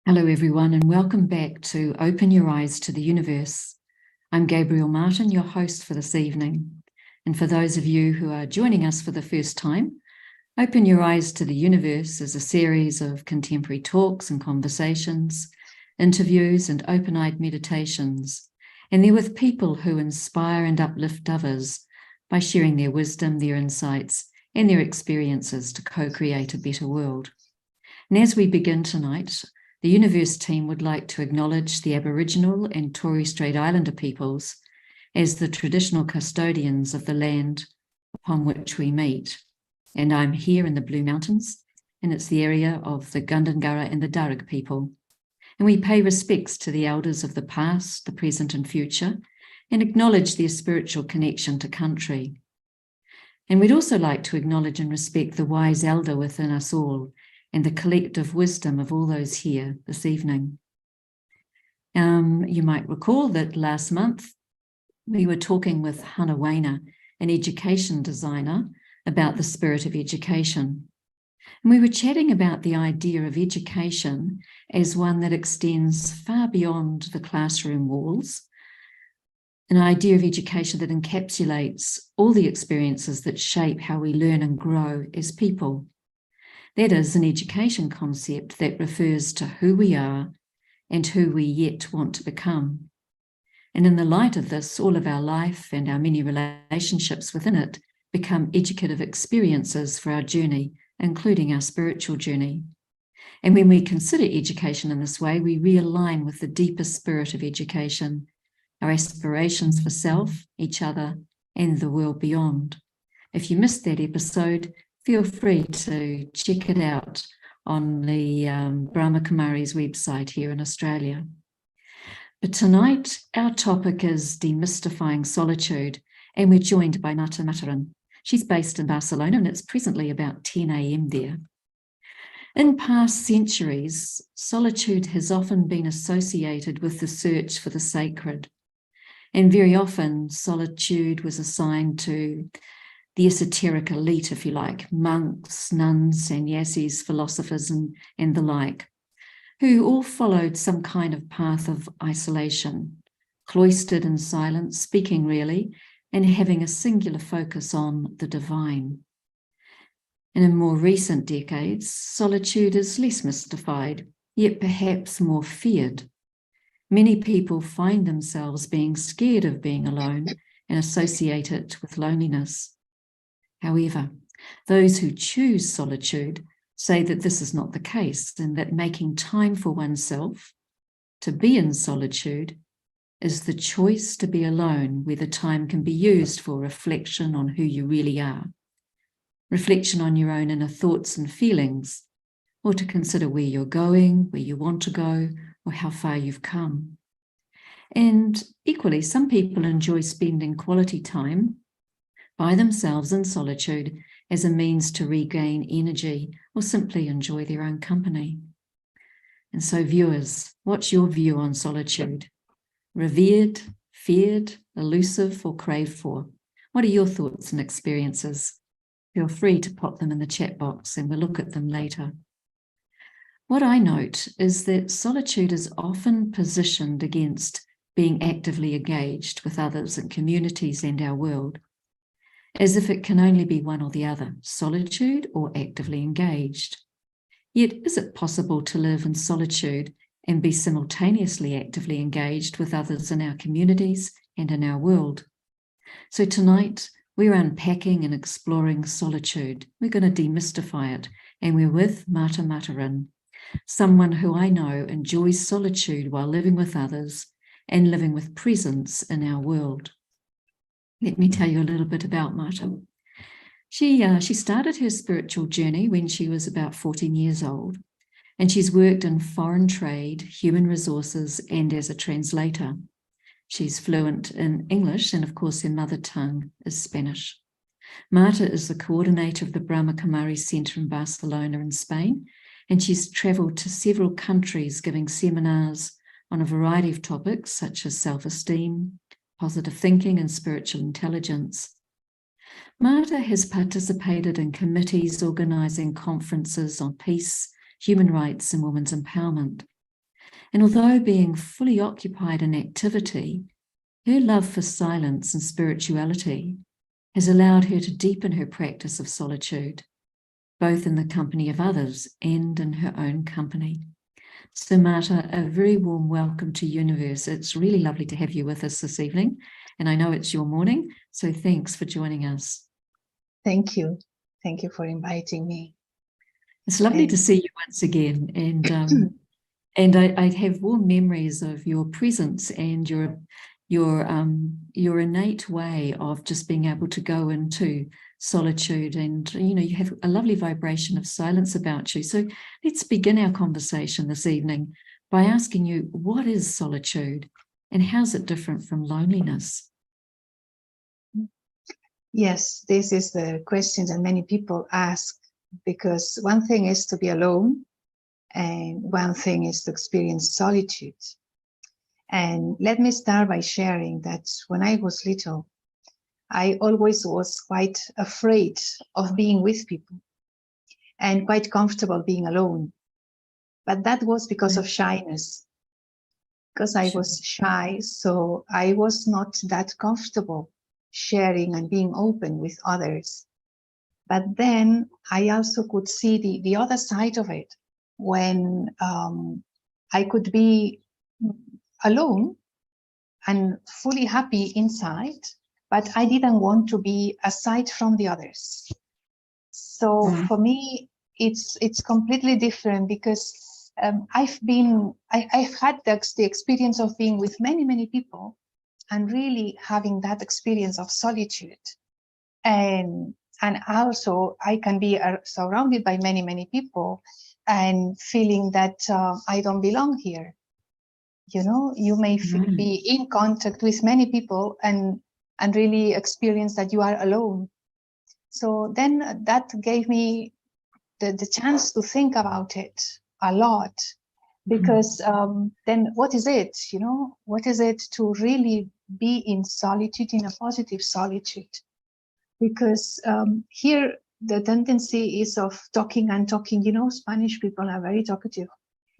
Hello, everyone, and welcome back to Open Your Eyes to the Universe. I'm Gabrielle Martin, your host for this evening. And for those of you who are joining us for the first time, Open Your Eyes to the Universe is a series of contemporary talks and conversations, interviews and open-eyed meditations. And they're with people who inspire and uplift others by sharing their wisdom, their insights, and their experiences to co-create a better world. And as we begin tonight, the Youniverse team would like to acknowledge the Aboriginal and Torres Strait Islander peoples as the traditional custodians of the land upon which we meet. And I'm here in the Blue Mountains, and it's the area of the Gundungurra and the Darug people. And we pay respects to the elders of the past, the present and future, and acknowledge their spiritual connection to country. And we'd also like to acknowledge and respect the wise elder within us all, and the collective wisdom of all those here this evening. You might recall that last month we were talking with Hannah Wainer, an education designer, about the spirit of education. And we were chatting about the idea of education as one that extends far beyond the classroom walls, an idea of education that encapsulates all the experiences that shape how we learn and grow as people. That is an education concept that refers to who we are and who we yet want to become. And in the light of this, all of our life and our many relationships within it become educative experiences for our journey, including our spiritual journey. And when we consider education in this way, we realign with the deeper spirit of education, our aspirations for self, each other, and the world beyond. If you missed that episode, feel free to check it out on the Brahma Kumari's website here in Australia. But tonight, our topic is demystifying solitude, and we're joined by Marta Matarin. She's based in Barcelona, and it's presently about 10 a.m. there. In past centuries, solitude has often been associated with the search for the sacred, and very often solitude was assigned to the esoteric elite, if you like, monks, nuns, sannyasis, philosophers, and the like, who all followed some kind of path of isolation, cloistered in silence, speaking rarely, and having a singular focus on the divine. And in more recent decades, solitude is less mystified, yet perhaps more feared. Many people find themselves being scared of being alone and associate it with loneliness. However, those who choose solitude say that this is not the case, and that making time for oneself to be in solitude is the choice to be alone, where the time can be used for reflection on who you really are, reflection on your own inner thoughts and feelings, or to consider where you're going, where you want to go, or how far you've come. And equally, some people enjoy spending quality time by themselves in solitude as a means to regain energy or simply enjoy their own company. And so, viewers, what's your view on solitude? Revered, feared, elusive, or craved for? What are your thoughts and experiences? Feel free to pop them in the chat box and we'll look at them later. What I note is that solitude is often positioned against being actively engaged with others and communities and our world, as if it can only be one or the other, solitude or actively engaged. Yet, is it possible to live in solitude and be simultaneously actively engaged with others in our communities and in our world? So tonight, we're unpacking and exploring solitude. We're going to demystify it, and we're with Marta Matarin, someone who I know enjoys solitude while living with others and living with presence in our world. Let me tell you a little bit about Marta. She started her spiritual journey when she was about 14 years old, and she's worked in foreign trade, human resources, and as a translator. She's fluent in English, and of course her mother tongue is Spanish. Marta is the coordinator of the Brahma Kumari Centre in Barcelona in Spain, and she's travelled to several countries giving seminars on a variety of topics such as self-esteem, positive thinking, and spiritual intelligence. Marta has participated in committees organising conferences on peace, human rights, and women's empowerment. And although being fully occupied in activity, her love for silence and spirituality has allowed her to deepen her practice of solitude, both in the company of others and in her own company. So Marta, a very warm welcome to Youniverse. It's really lovely to have you with us this evening. And I know it's your morning, so thanks for joining us. Thank you. Thank you for inviting me. It's lovely to see you once again. And I have warm memories of your presence and your innate way of just being able to go into solitude, and you have a lovely vibration of silence about you. So let's begin our conversation this evening by asking you, what is solitude and how's it different from loneliness? Yes, this is the question that many people ask, because one thing is to be alone and one thing is to experience solitude. And let me start by sharing that when I was little, I always was quite afraid of being with people and quite comfortable being alone. But that was because of shyness, because I was shy, so I was not that comfortable sharing and being open with others. But then I also could see the other side of it, when I could be alone and fully happy inside, but I didn't want to be aside from the others. So for me, it's completely different, because I've had the experience of being with many people and really having that experience of solitude. And also I can be surrounded by many people and feeling that I don't belong here. You may be in contact with many people and really experience that you are alone. So then that gave me the chance to think about it a lot, because then what is it, what is it to really be in solitude, in a positive solitude? Because here the tendency is of talking and talking. Spanish people are very talkative.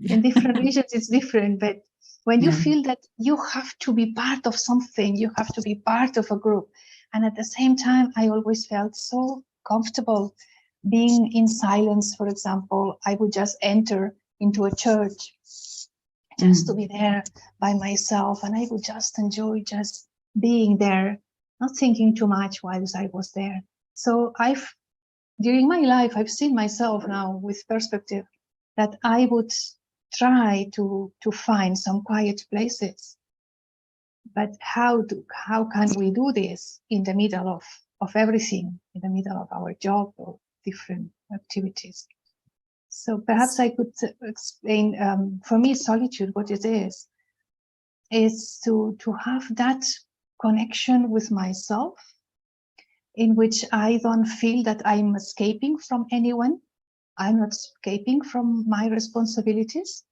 In different regions it's different, but when you feel that you have to be part of something, you have to be part of a group. And at the same time, I always felt so comfortable being in silence. For example, I would just enter into a church just to be there by myself, and I would just enjoy just being there, not thinking too much whilst I was there. So during my life, I've seen myself now with perspective that I would try to find some quiet places. But how can we do this in the middle of everything, in the middle of our job or different activities? So perhaps I could explain, for me, solitude, what it is to have that connection with myself, in which I don't feel that I'm escaping from anyone. I'm not escaping from my responsibilities,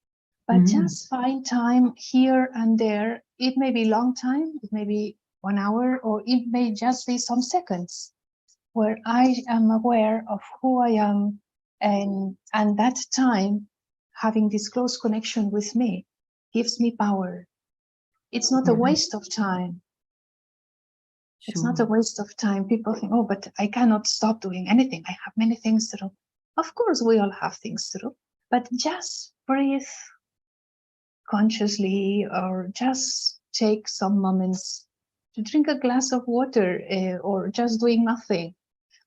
but just find time here and there. It may be long time, it may be 1 hour, or it may just be some seconds where I am aware of who I am, and that time, having this close connection with me, gives me power. It's not a waste of time. Sure. It's not a waste of time. People think, oh, but I cannot stop doing anything. I have many things to do. Of course, we all have things to do, but just breathe consciously, or just take some moments to drink a glass of water, or just doing nothing.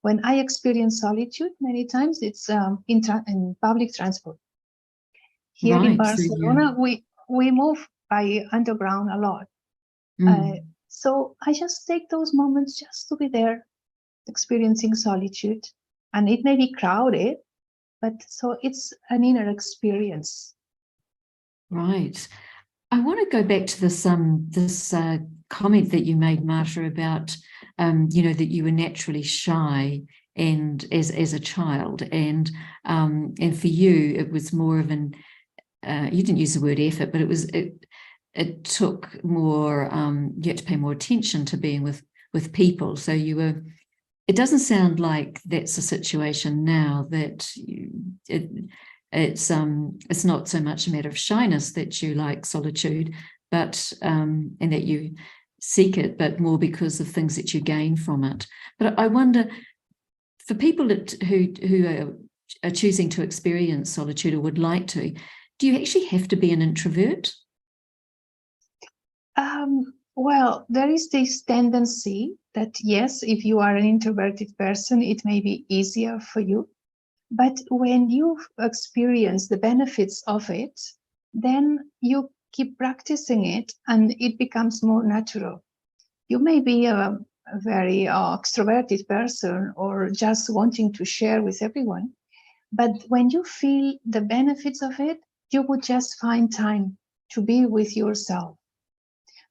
When I experience solitude, many times it's in public transport. Here in Barcelona, we move by underground a lot. So I just take those moments just to be there, experiencing solitude. And it may be crowded, but so it's an inner experience. Right. I want to go back to this comment that you made, Marta, about that you were naturally shy and as a child, and for you it was more of an you didn't use the word effort, but it took more, you had to pay more attention to being with people. So it doesn't sound like that's a situation now, that it's not so much a matter of shyness that you like solitude, but and that you seek it, but more because of things that you gain from it. But I wonder, for people who are choosing to experience solitude or would like to, do you actually have to be an introvert? Well, there is this tendency that, yes, if you are an introverted person, it may be easier for you. But when you experience the benefits of it, then you keep practicing it and it becomes more natural. You may be a very extroverted person or just wanting to share with everyone. But when you feel the benefits of it, you would just find time to be with yourself.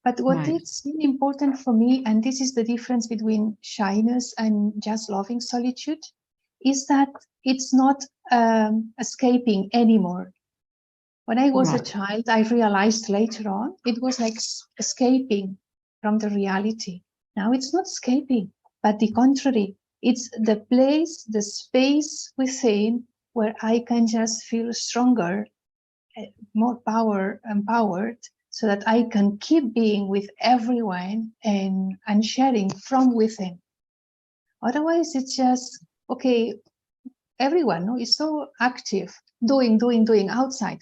But what Right. is really important for me, and this is the difference between shyness and just loving solitude, is that it's not escaping anymore. When I was a Right. child, I realized later on it was like escaping from the reality. Now it's not escaping, but the contrary. It's the place, the space within where I can just feel stronger, more empowered, so that I can keep being with everyone and sharing from within. Otherwise, it's just, okay, everyone is so active, doing outside.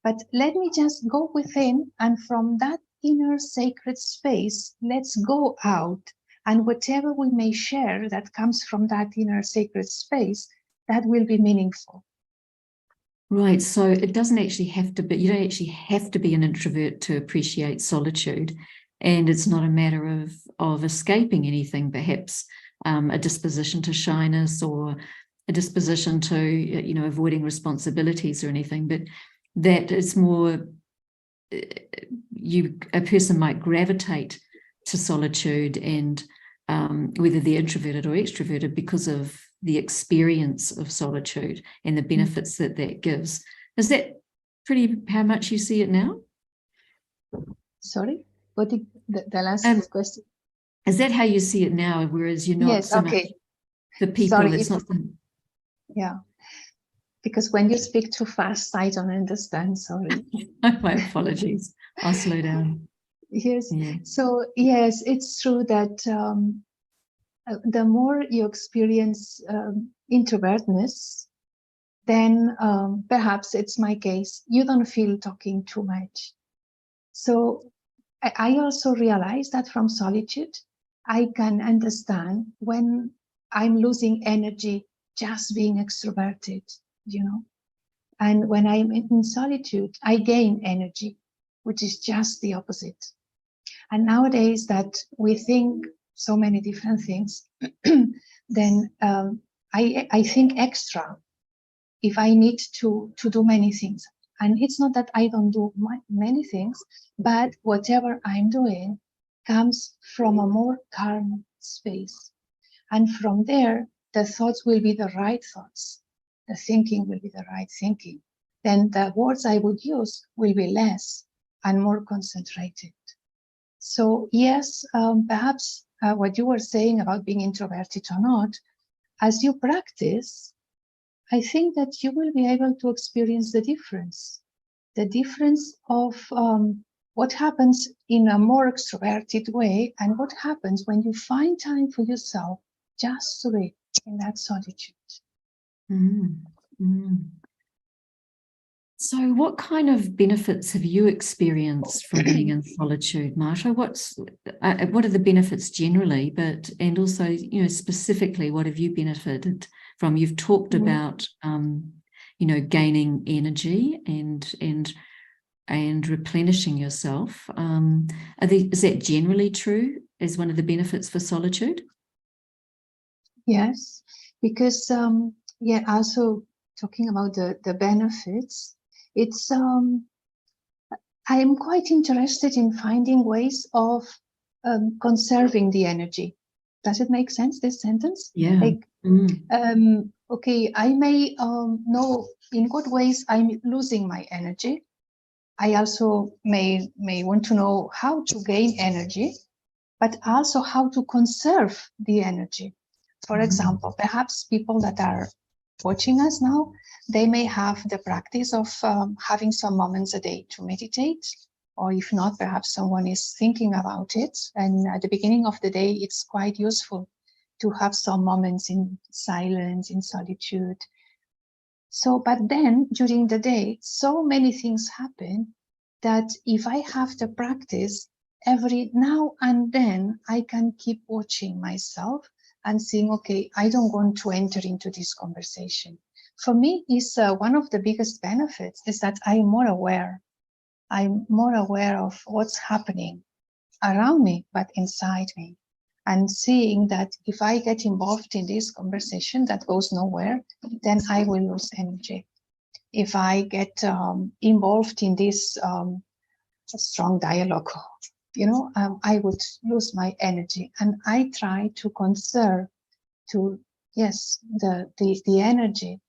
But let me just go within, and from that inner sacred space, let's go out. And whatever we may share that comes from that inner sacred space, that will be meaningful. Right. So it doesn't actually have to be, you don't actually have to be an introvert to appreciate solitude. And it's not a matter of escaping anything, perhaps a disposition to shyness or a disposition to, avoiding responsibilities or anything, but that it's more, a person might gravitate to solitude, and whether they're introverted or extroverted, because of the experience of solitude and the benefits that gives. Is that pretty how much you see it now? Sorry, what did the last question? Is that how you see it now? Whereas you're not Yes, so okay. much for people, Sorry, it's not. Yeah, because when you speak too fast, I don't understand. Sorry. My apologies. I'll slow down. Yes. Yeah. So yes, it's true that the more you experience introvertness, then perhaps it's my case, you don't feel talking too much. So I also realize that from solitude, I can understand when I'm losing energy just being extroverted, And when I'm in solitude, I gain energy, which is just the opposite. And nowadays that we think so many different things, then I think extra if I need to do many things. And it's not that I don't do many things, but whatever I'm doing comes from a more calm space. And from there, the thoughts will be the right thoughts. The thinking will be the right thinking. Then the words I would use will be less and more concentrated. So yes, perhaps what you were saying about being introverted or not, as you practice, I think that you will be able to experience the difference of what happens in a more extroverted way and what happens when you find time for yourself just to be in that solitude. So what kind of benefits have you experienced from being in solitude, Marta? What are the benefits generally, and also, specifically, what have you benefited from? You've talked about, gaining energy and replenishing yourself. Is that generally true as one of the benefits for solitude? Yes, because also talking about the benefits, it's I am quite interested in finding ways of conserving the energy. Does it make sense, this sentence? Yeah. Like, okay, I may know in what ways I'm losing my energy. I also may want to know how to gain energy, but also how to conserve the energy. For example, perhaps people that are watching us now, they may have the practice of having some moments a day to meditate, or if not, perhaps someone is thinking about it. And at the beginning of the day, it's quite useful to have some moments in silence, in solitude. So, but then during the day, so many things happen that if I have the practice, every now and then I can keep watching myself and saying, okay, I don't want to enter into this conversation. For me, is one of the biggest benefits is that I'm more aware. I'm more aware of what's happening around me, but inside me. And seeing that if I get involved in this conversation that goes nowhere, then I will lose energy. If I get involved in this strong dialogue, I would lose my energy. And I try to conserve, the energy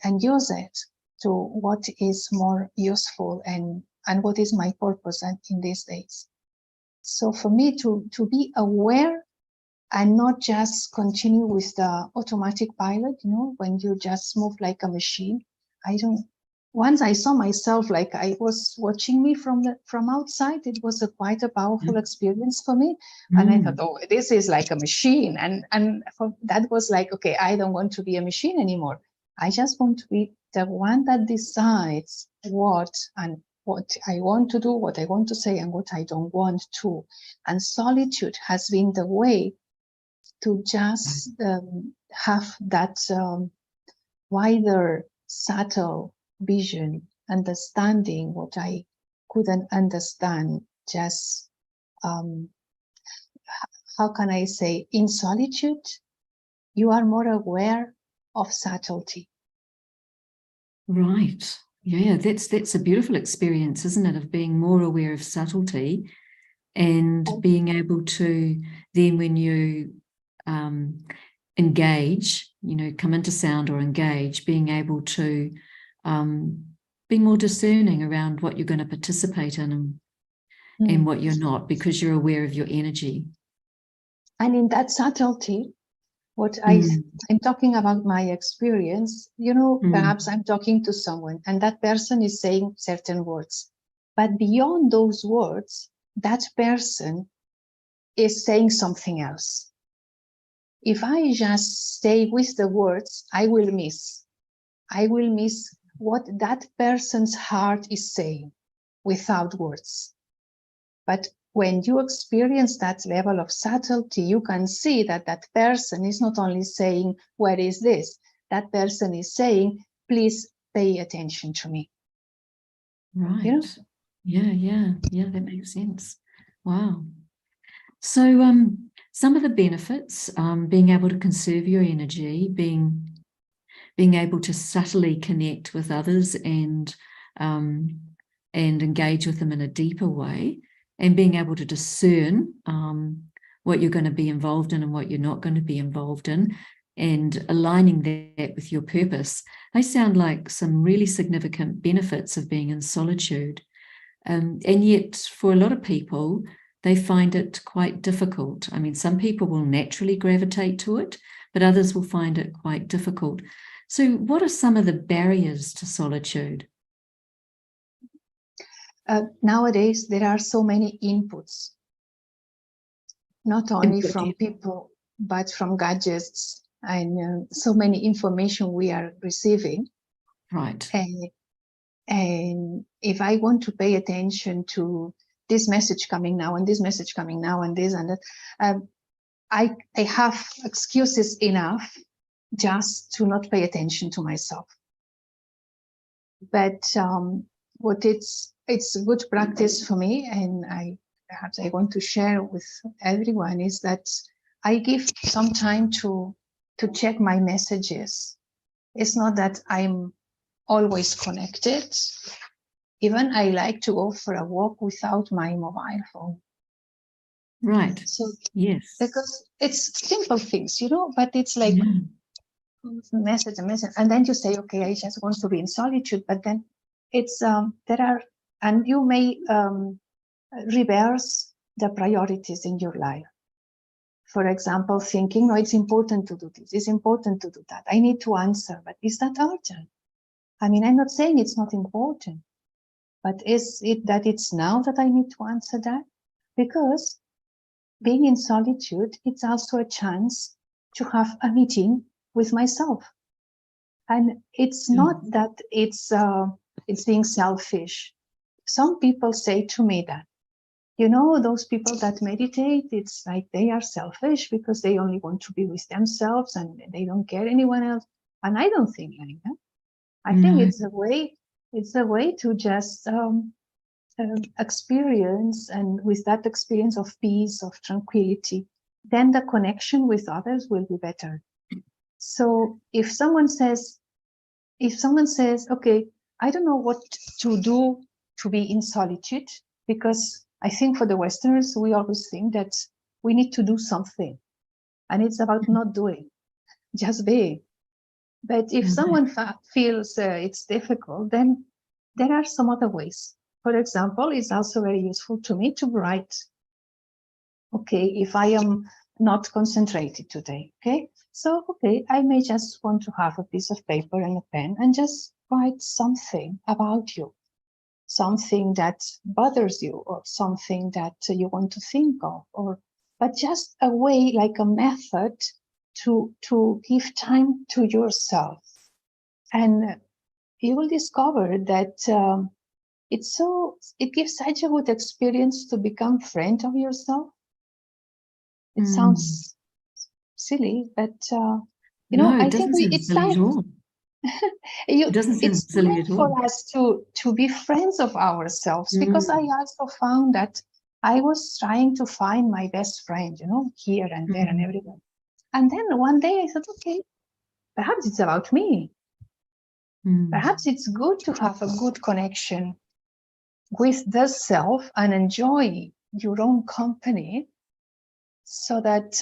and use it to what is more useful and what is my purpose in these days. So for me to be aware and not just continue with the automatic pilot, when you just move like a machine. Once I saw myself like I was watching me from outside, it was quite a powerful experience for me. And I thought, oh, this is like a machine. And that was like, okay, I don't want to be a machine anymore. I just want to be the one that decides what I want to do, what I want to say, and what I don't want to. And solitude has been the way to just have that wider, subtle vision, understanding what I couldn't understand. Just, how can I say, in solitude, you are more aware of subtlety. Right. Yeah, that's a beautiful experience, isn't it, of being more aware of subtlety and being able to then, when you engage, come into sound or engage, being able to be more discerning around what you're going to participate in and what you're not, because you're aware of your energy. And in that subtlety, what I'm talking about my experience, perhaps I'm talking to someone and that person is saying certain words, but beyond those words, that person is saying something else. If I just stay with the words, I will miss what that person's heart is saying without words. But when you experience that level of subtlety, you can see that that person is not only saying, where is this? That person is saying, please pay attention to me. Right. Yeah, that makes sense. Wow. So some of the benefits, being able to conserve your energy, being able to subtly connect with others and engage with them in a deeper way, and being able to discern what you're going to be involved in and what you're not going to be involved in, and aligning that with your purpose. They sound like some really significant benefits of being in solitude. And yet, for a lot of people, they find it quite difficult. I mean, some people will naturally gravitate to it, but others will find it quite difficult. So what are some of the barriers to solitude? Nowadays, there are so many inputs, not only from people, but from gadgets, and so many information we are receiving. Right. And if I want to pay attention to this message coming now and this message coming now and this and that, I have excuses enough just to not pay attention to myself. But what it's good practice for me, and I want to share with everyone, is that I give some time to check my messages. It's not that I'm always connected. Even I like to go for a walk without my mobile phone. Right. So yes, because it's simple things, but it's like message, and then you say, okay, I just want to be in solitude. But then it's and you may reverse the priorities in your life. for example, thinking, no, it's important to do this, it's important to do that, I need to answer, but is that urgent? I mean, I'm not saying it's not important, but is it that it's now that I need to answer that? Because being in solitude, it's also a chance to have a meeting with myself. And it's not that it's being selfish. Some people say to me that, you know, those people that meditate, it's like they are selfish because they only want to be with themselves and they don't care anyone else. And I don't think like that. I think it's a way to just experience, and with that experience of peace, of tranquility, then the connection with others will be better. So if someone says, okay, I don't know what to do to be in solitude, because I think for the Westerners, we always think that we need to do something, and it's about not doing, just being. But if someone feels it's difficult, then there are some other ways. For example, it's also very useful to me to write. Okay, if I am not concentrated today, okay? So, okay, I may just want to have a piece of paper and a pen and just write something about you, something that bothers you, or something that you want to think of, but just a way, like a method to give time to yourself. And you will discover that it gives such a good experience to become friend of yourself. It sounds silly, but you know, I think it's time. It doesn't sound It's silly time at all. for us to be friends of ourselves, because I also found that I was trying to find my best friend, you know, here and there and everywhere. And then one day I thought, okay, perhaps it's about me. Perhaps it's good to have a good connection with the self and enjoy your own company, so that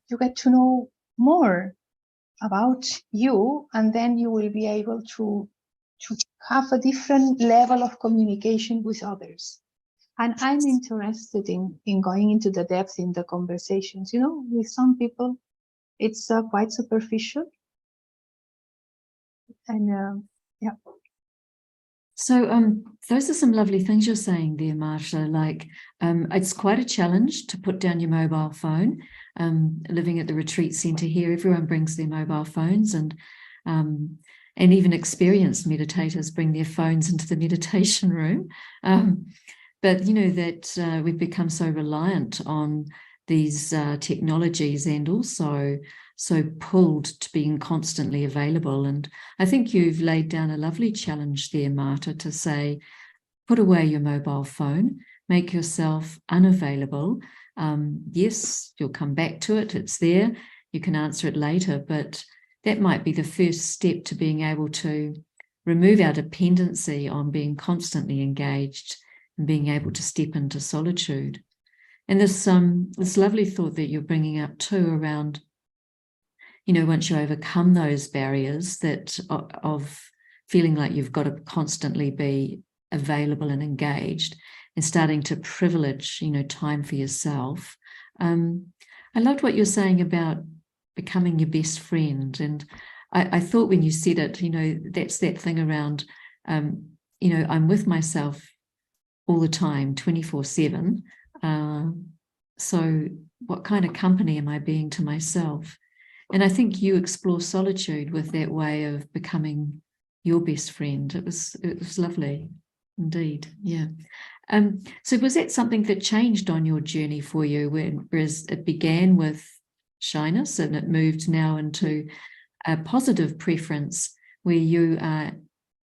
you get to know more about you, and then you will be able to have a different level of communication with others. And I'm interested in going into the depth in the conversations. You know, with some people, it's quite superficial. And yeah. So those are some lovely things you're saying there, Marta. Like it's quite a challenge to put down your mobile phone. Living at the retreat centre here, everyone brings their mobile phones, and even experienced meditators bring their phones into the meditation room. But you know that we've become so reliant on these technologies, and also so pulled to being constantly available. And I think you've laid down a lovely challenge there, Marta, to say, put away your mobile phone, make yourself unavailable. Yes, you'll come back to it, it's there, you can answer it later, but that might be the first step to being able to remove our dependency on being constantly engaged and being able to step into solitude. And this lovely thought that you're bringing up too around, you know, once you overcome those barriers that of feeling like you've got to constantly be available and engaged, and starting to privilege, you know, time for yourself. I loved what you're saying about becoming your best friend. And I thought when you said it, you know, that's that thing around, you know, I'm with myself all the time, 24/7. So what kind of company am I being to myself? And I think you explore solitude with that way of becoming your best friend. It was lovely, indeed. Yeah. So was that something that changed on your journey for you, whereas it began with shyness and it moved now into a positive preference where you are,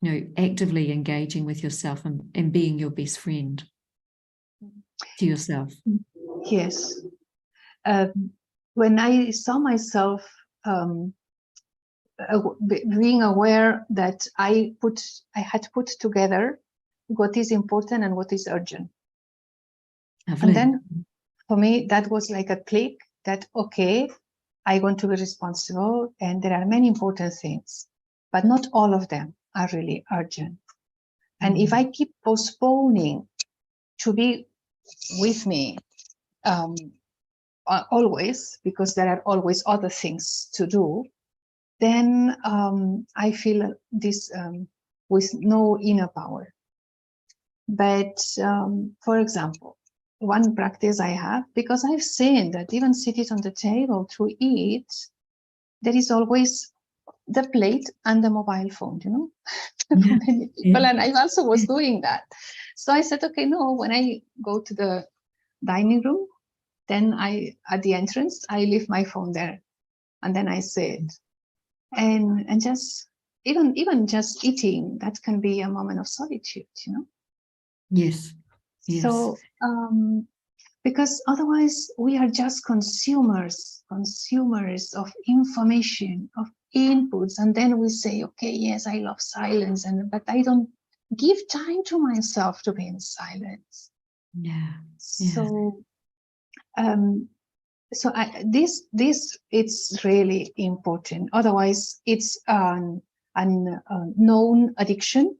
you know, actively engaging with yourself and being your best friend to yourself? Yes. When I saw myself being aware that I had put together what is important and what is urgent. Lovely. And then for me, that was like a click that, okay, I want to be responsible, and there are many important things, but not all of them are really urgent. And if I keep postponing to be with me, always, because there are always other things to do, then I feel this with no inner power. But for example, one practice I have, because I've seen that even seated on the table to eat, there is always the plate and the mobile phone, you know, for many people. And I also was doing that. So I said, okay, no, when I go to the dining room, then at the entrance, I leave my phone there, and then I sit. And just, even just eating, that can be a moment of solitude, you know? Yes. Yes. So, because otherwise we are just consumers of information, of inputs, and then we say, okay, yes, I love silence, but I don't give time to myself to be in silence. Yeah. So, this it's really important. Otherwise, it's an known addiction,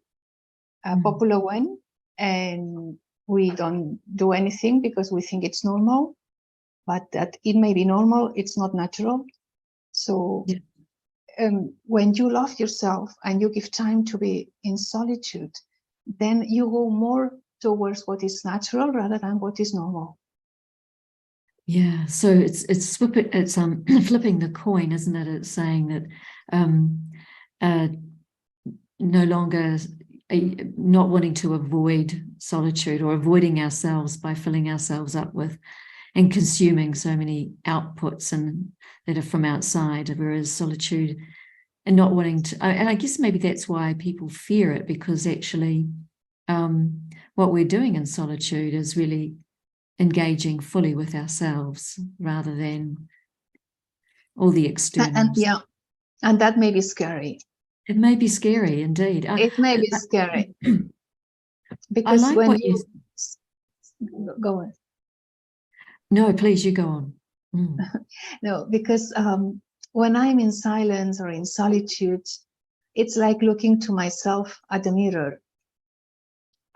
a popular one, and we don't do anything because we think it's normal, but that it may be normal, it's not natural. So when you love yourself and you give time to be in solitude, then you go more towards what is natural rather than what is normal. Yeah, so it's flipping the coin, isn't it? It's saying that no longer not wanting to avoid solitude or avoiding ourselves by filling ourselves up with and consuming so many outputs and that are from outside, whereas solitude and not wanting to, and I guess maybe that's why people fear it, because actually what we're doing in solitude is really engaging fully with ourselves rather than all the externals. And that may be scary. It may be scary indeed. It may be scary. Because I like when what you go on. No, please, you go on. No, because when I'm in silence or in solitude, it's like looking to myself at the mirror,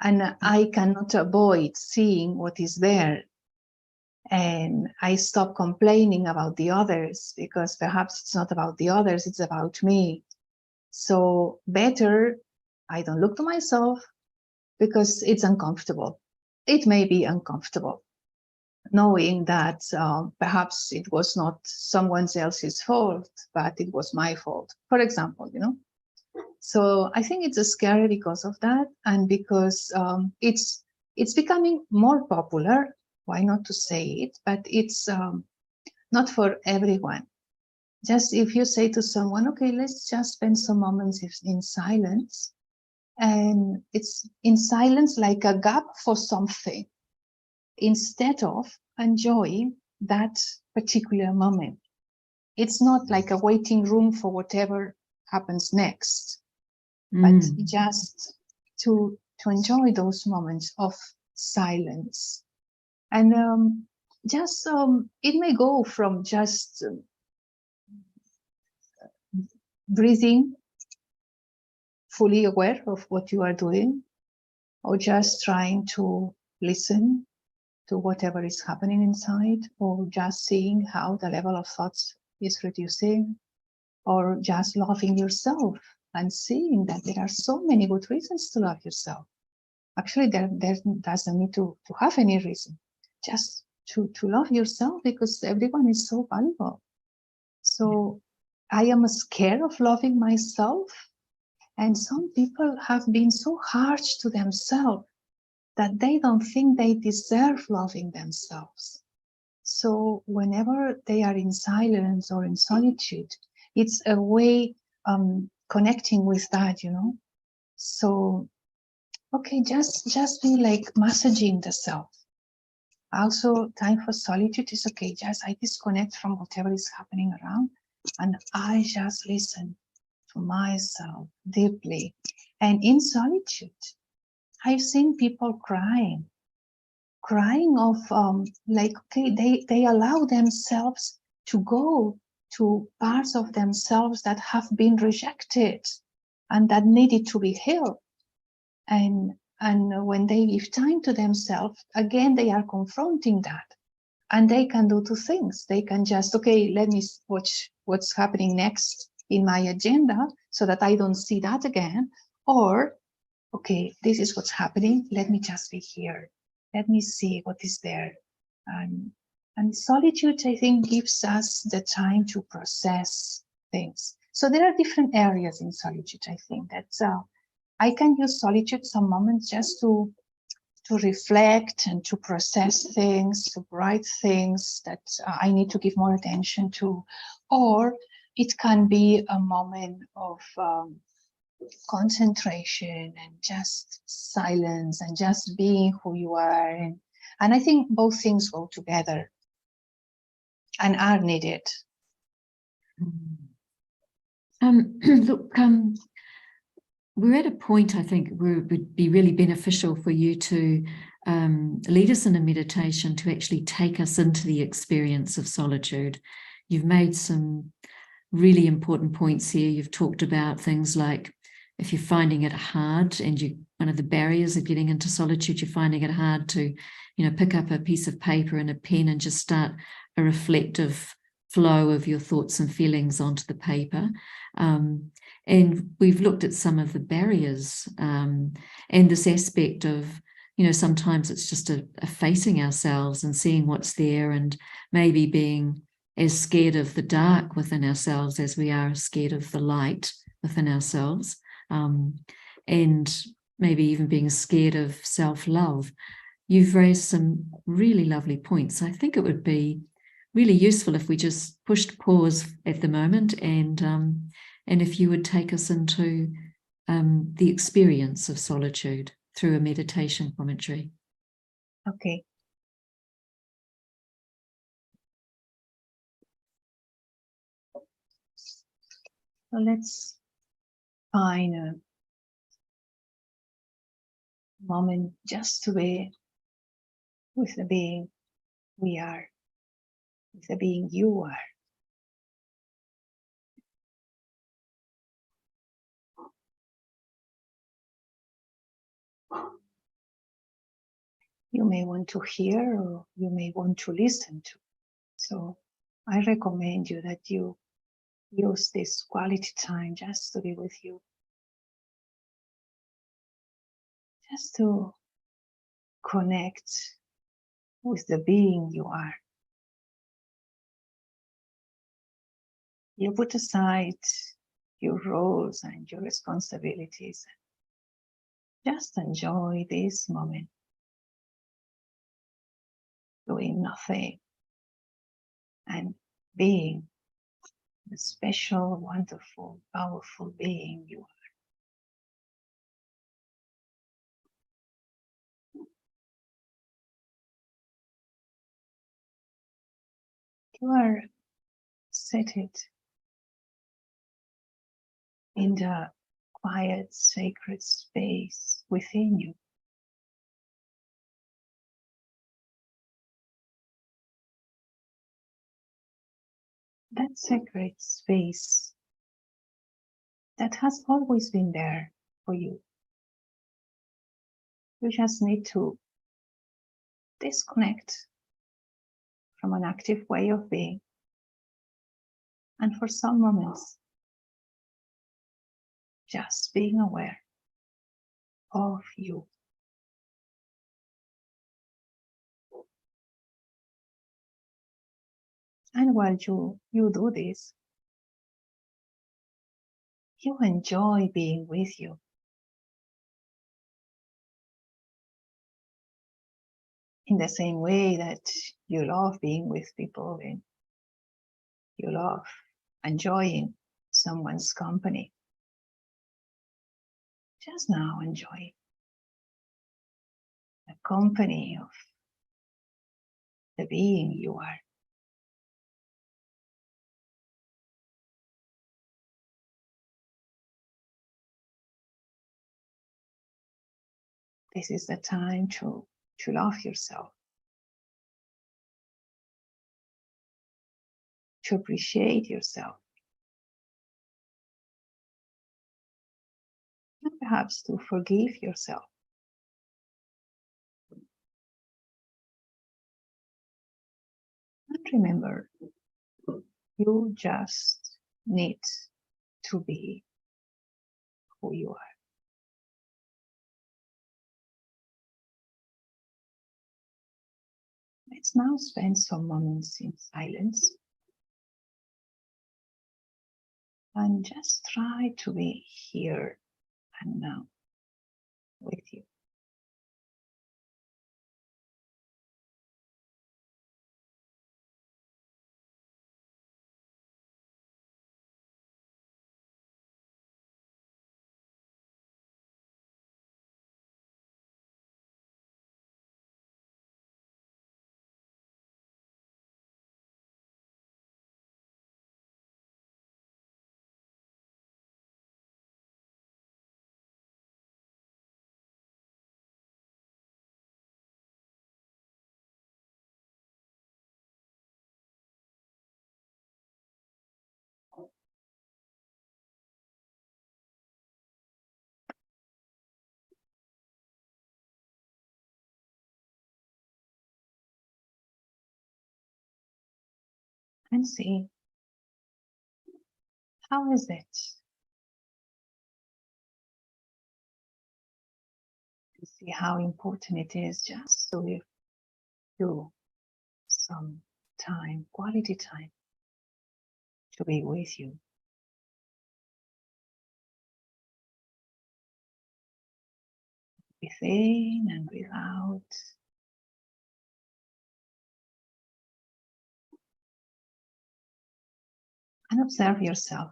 and I cannot avoid seeing what is there. And I stop complaining about the others, because perhaps it's not about the others, it's about me. So better I don't look to myself, because it's uncomfortable. It may be uncomfortable, knowing that perhaps it was not someone else's fault, but it was my fault, for example, you know. So I think it's scary because of that, and because it's becoming more popular. Why not to say it? But it's not for everyone. Just if you say to someone, okay, let's just spend some moments in silence, and it's in silence like a gap for something, instead of enjoying that particular moment. It's not like a waiting room for whatever happens next, but just to enjoy those moments of silence. And it may go from just breathing, fully aware of what you are doing, or just trying to listen to whatever is happening inside, or just seeing how the level of thoughts is reducing, or just loving yourself and seeing that there are so many good reasons to love yourself. Actually, there doesn't need to have any reason, just to love yourself, because everyone is so valuable. So I am scared of loving myself, and some people have been so harsh to themselves that they don't think they deserve loving themselves. So whenever they are in silence or in solitude, it's a way connecting with that, you know. So, okay, just be like massaging the self. Also, time for solitude is okay. Just I disconnect from whatever is happening around, and I just listen to myself deeply. And in solitude, I've seen people crying of like, okay, they allow themselves to go to parts of themselves that have been rejected and that needed to be healed. And when they give time to themselves, again, they are confronting that. And they can do two things. They can just, okay, let me watch what's happening next in my agenda so that I don't see that again. Or, okay, this is what's happening. Let me just be here. Let me see what is there. And solitude, I think, gives us the time to process things. So there are different areas in solitude, I think. I can use solitude some moments just to reflect and to process things, to write things that I need to give more attention to. Or it can be a moment of concentration and just silence and just being who you are. And I think both things go together and are needed. Look, we're at a point, I think, where it would be really beneficial for you to lead us in a meditation to actually take us into the experience of solitude. You've made some really important points here. You've talked about things like if you're finding it hard and one of the barriers of getting into solitude, you're finding it hard to, pick up a piece of paper and a pen and just start a reflective flow of your thoughts and feelings onto the paper. And we've looked at some of the barriers and this aspect of, sometimes it's just a facing ourselves and seeing what's there and maybe being as scared of the dark within ourselves as we are scared of the light within ourselves. And maybe even being scared of self-love. You've raised some really lovely points. I think it would be really useful if we just pushed pause at the moment and if you would take us into the experience of solitude through a meditation commentary. Okay. So let's find a moment just to be with the being we are, with the being you are. You may want to hear or you may want to listen to. So I recommend you that you use this quality time just to be with you. Just to connect with the being you are. You put aside your roles and your responsibilities. Just enjoy this moment. Doing nothing and being the special, wonderful, powerful being you are. You are seated in the quiet, sacred space within you. That sacred space that has always been there for you. You just need to disconnect from an active way of being. And for some moments, just being aware of you. And while you do this, you enjoy being with you. In the same way that you love being with people and you love enjoying someone's company. Just now enjoy the company of the being you are. This is the time to love yourself, to appreciate yourself, and perhaps to forgive yourself. remember, you just need to be who you are. Let's now spend some moments in silence and just try to be here and now with you. And see, how is it? See how important it is just to give you some time, quality time, to be with you. Within and without. And observe yourself.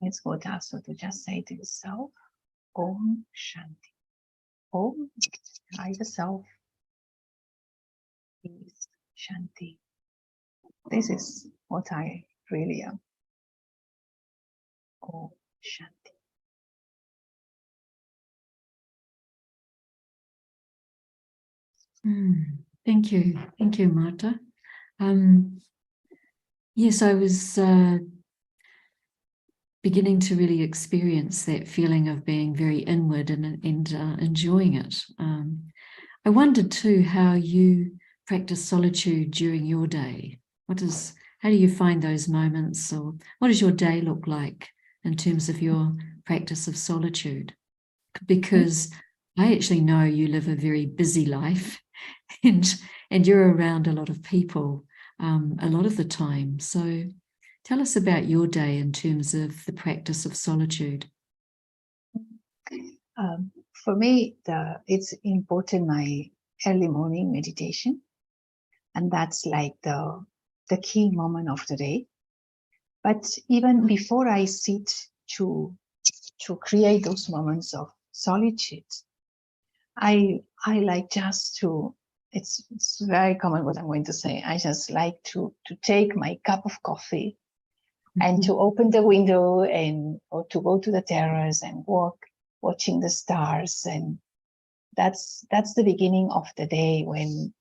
It's good also to just say to yourself, Om Shanti. Om, I the self, is Shanti. This is what I really am. Om Shanti. Thank you, Marta. Yes, I was beginning to really experience that feeling of being very inward and enjoying it. I wondered too how you practice solitude during your day. How do you find those moments, or what does your day look like in terms of your practice of solitude? Because I actually know you live a very busy life, and you're around a lot of people a lot of the time. So tell us about your day in terms of the practice of solitude. For me, it's important my early morning meditation, and that's like the key moment of the day. But even before I sit to create those moments of solitude, I like just to. It's very common what I'm going to say. I just like to take my cup of coffee and to open the window or to go to the terrace and walk, watching the stars. And that's the beginning of the day when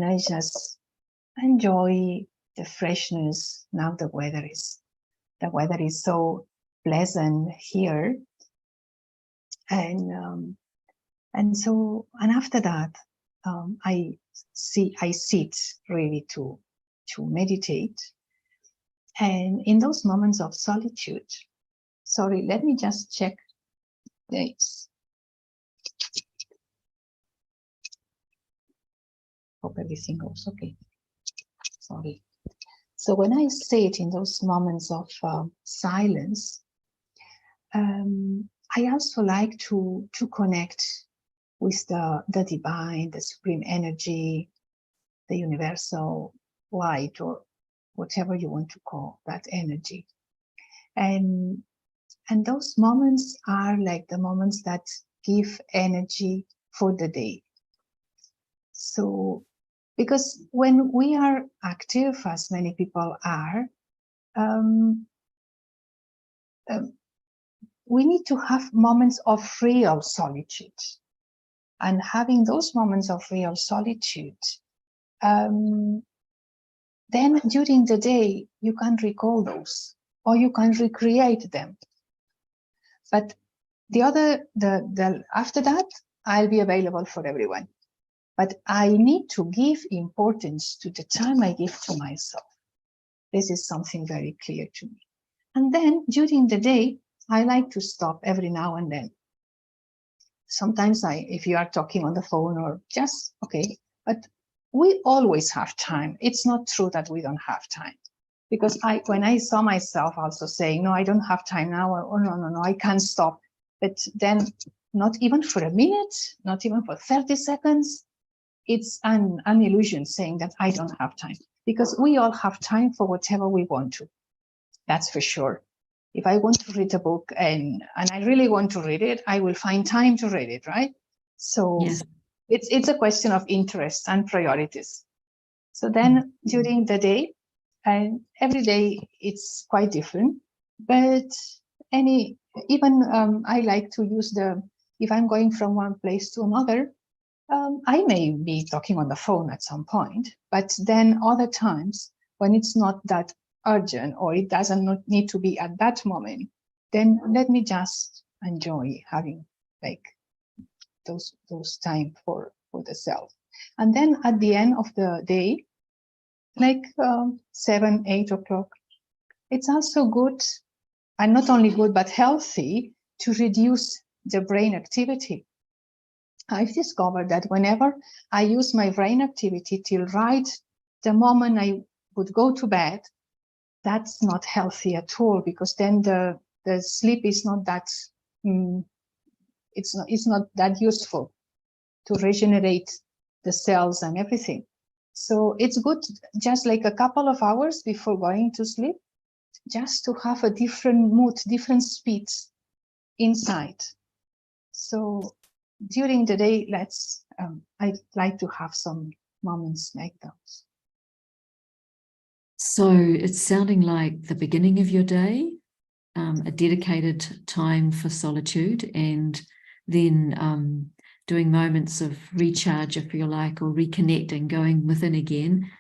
I just enjoy the freshness. Now the weather is so pleasant here. And after that, I sit really to meditate. And in those moments of solitude, sorry, let me just check this. Hope everything goes okay. Sorry. So when I sit in those moments of silence, I also like to connect with the divine, the supreme energy, the universal light, or whatever you want to call that energy. And those moments are like the moments that give energy for the day. So, because when we are active, as many people are, we need to have moments of real solitude. And having those moments of real solitude, then during the day, you can recall those, or you can recreate them. But after that, I'll be available for everyone. But I need to give importance to the time I give to myself. This is something very clear to me. And then during the day, I like to stop every now and then. Sometimes if you are talking on the phone or just, okay, but we always have time. It's not true that we don't have time. Because when I saw myself also saying, no, I don't have time now, or no, I can't stop. But then not even for a minute, not even for 30 seconds, it's an illusion saying that I don't have time. Because we all have time for whatever we want to. That's for sure. If I want to read a book and I really want to read it, I will find time to read it, right? So yes. It's a question of interest and priorities. So then during the day, and every day it's quite different, but I like to use if I'm going from one place to another, I may be talking on the phone at some point, but then other times when it's not that urgent or it doesn't need to be at that moment, then let me just enjoy having like those time for the self. And then at the end of the day, like 7, 8 o'clock, it's also good, and not only good, but healthy to reduce the brain activity. I've discovered that whenever I use my brain activity till right the moment I would go to bed, that's not healthy at all, because then the sleep is not that, it's not that useful to regenerate the cells and everything. So it's good just like a couple of hours before going to sleep, just to have a different mood, different speeds inside. So during the day, I'd like to have some moments like those. So it's sounding like the beginning of your day, a dedicated time for solitude, and then doing moments of recharge, if you like, or reconnecting, going within again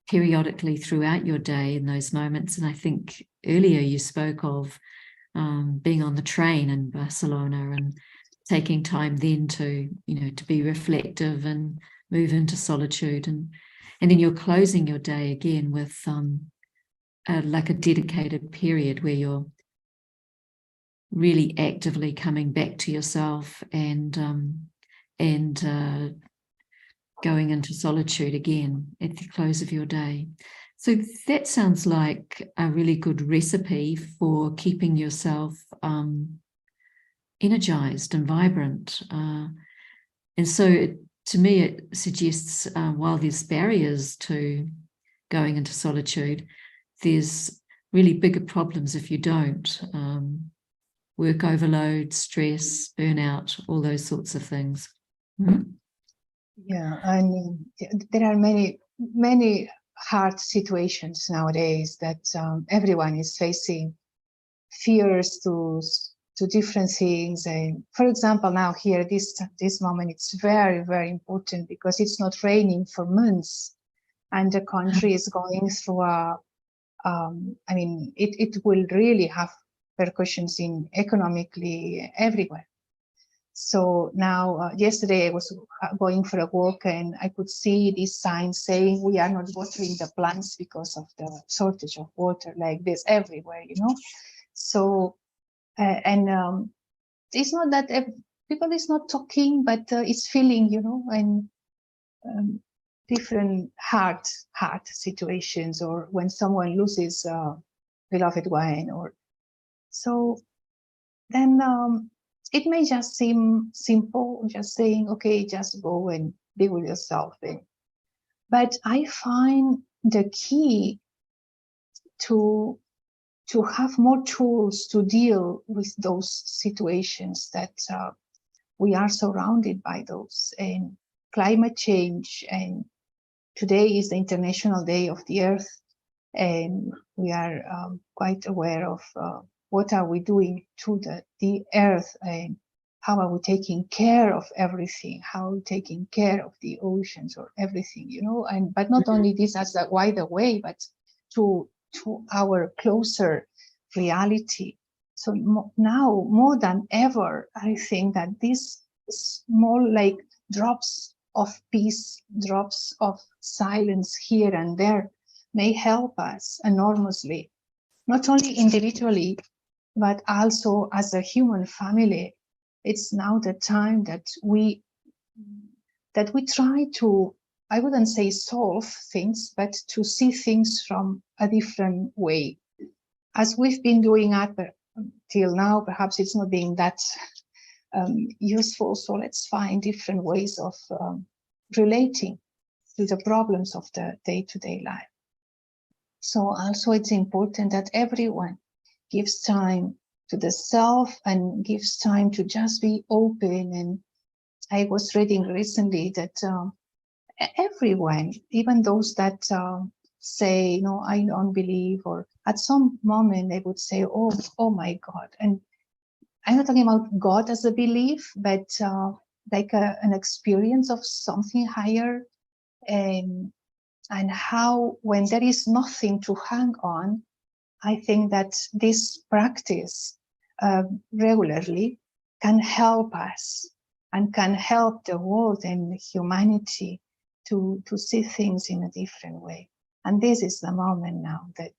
periodically throughout your day in those moments. And I think earlier you spoke of being on the train in Barcelona and taking time then to be reflective and move into solitude, and then you're closing your day again with like a dedicated period where you're really actively coming back to yourself and going into solitude again at the close of your day. So that sounds like a really good recipe for keeping yourself energized and vibrant. And so to me, it suggests while there's barriers to going into solitude, there's really bigger problems if you don't. Work overload, stress, burnout, all those sorts of things. Mm-hmm. Yeah, I mean, there are many hard situations nowadays that everyone is facing, fears to different things. And for example, now here, this moment, it's very, very important because it's not raining for months, and the country is going through I mean, it will really have repercussions economically everywhere. So now, yesterday I was going for a walk and I could see these signs saying we are not watering the plants because of the shortage of water, like this everywhere, So, and it's not that people is not talking, but it's feeling, and different hard situations, or when someone loses a beloved one, or so then it may just seem simple, just saying, okay, just go and be with yourself. But I find the key to have more tools to deal with those situations that we are surrounded by those, and climate change. And today is the International Day of the Earth, and we are quite aware of what are we doing to the earth, and how are we taking care of everything, how are we taking care of the oceans or everything, but not only this as a wider way, but to our closer reality. So now more than ever, I think that these small like drops of peace, drops of silence here and there may help us enormously, not only individually, but also as a human family. It's now the time that we try to, I wouldn't say solve things, but to see things from a different way. As we've been doing up till now, perhaps it's not being that useful. So let's find different ways of relating to the problems of the day-to-day life. So also it's important that everyone gives time to the self and gives time to just be open. And I was reading recently that everyone, even those that say, no, I don't believe, or at some moment they would say, oh my God. And I'm not talking about God as a belief, but like an experience of something higher. And how when there is nothing to hang on, I think that this practice regularly can help us and can help the world and humanity to see things in a different way. And this is the moment now that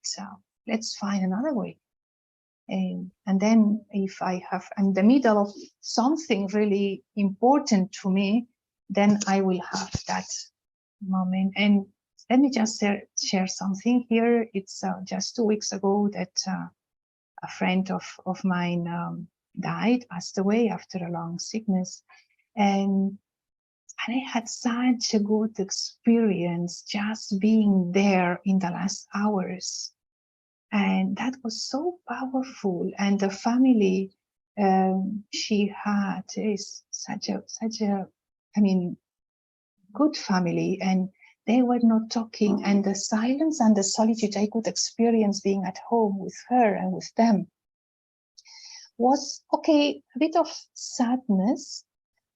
let's find another way. And then if I'm in the middle of something really important to me, then I will have that moment. And let me just share something here. It's just 2 weeks ago that a friend of mine died, passed away after a long sickness. And I had such a good experience just being there in the last hours. And that was so powerful. And the family she had is such a, I mean, good family. And they were not talking. And the silence and the solitude I could experience being at home with her and with them was, okay, a bit of sadness,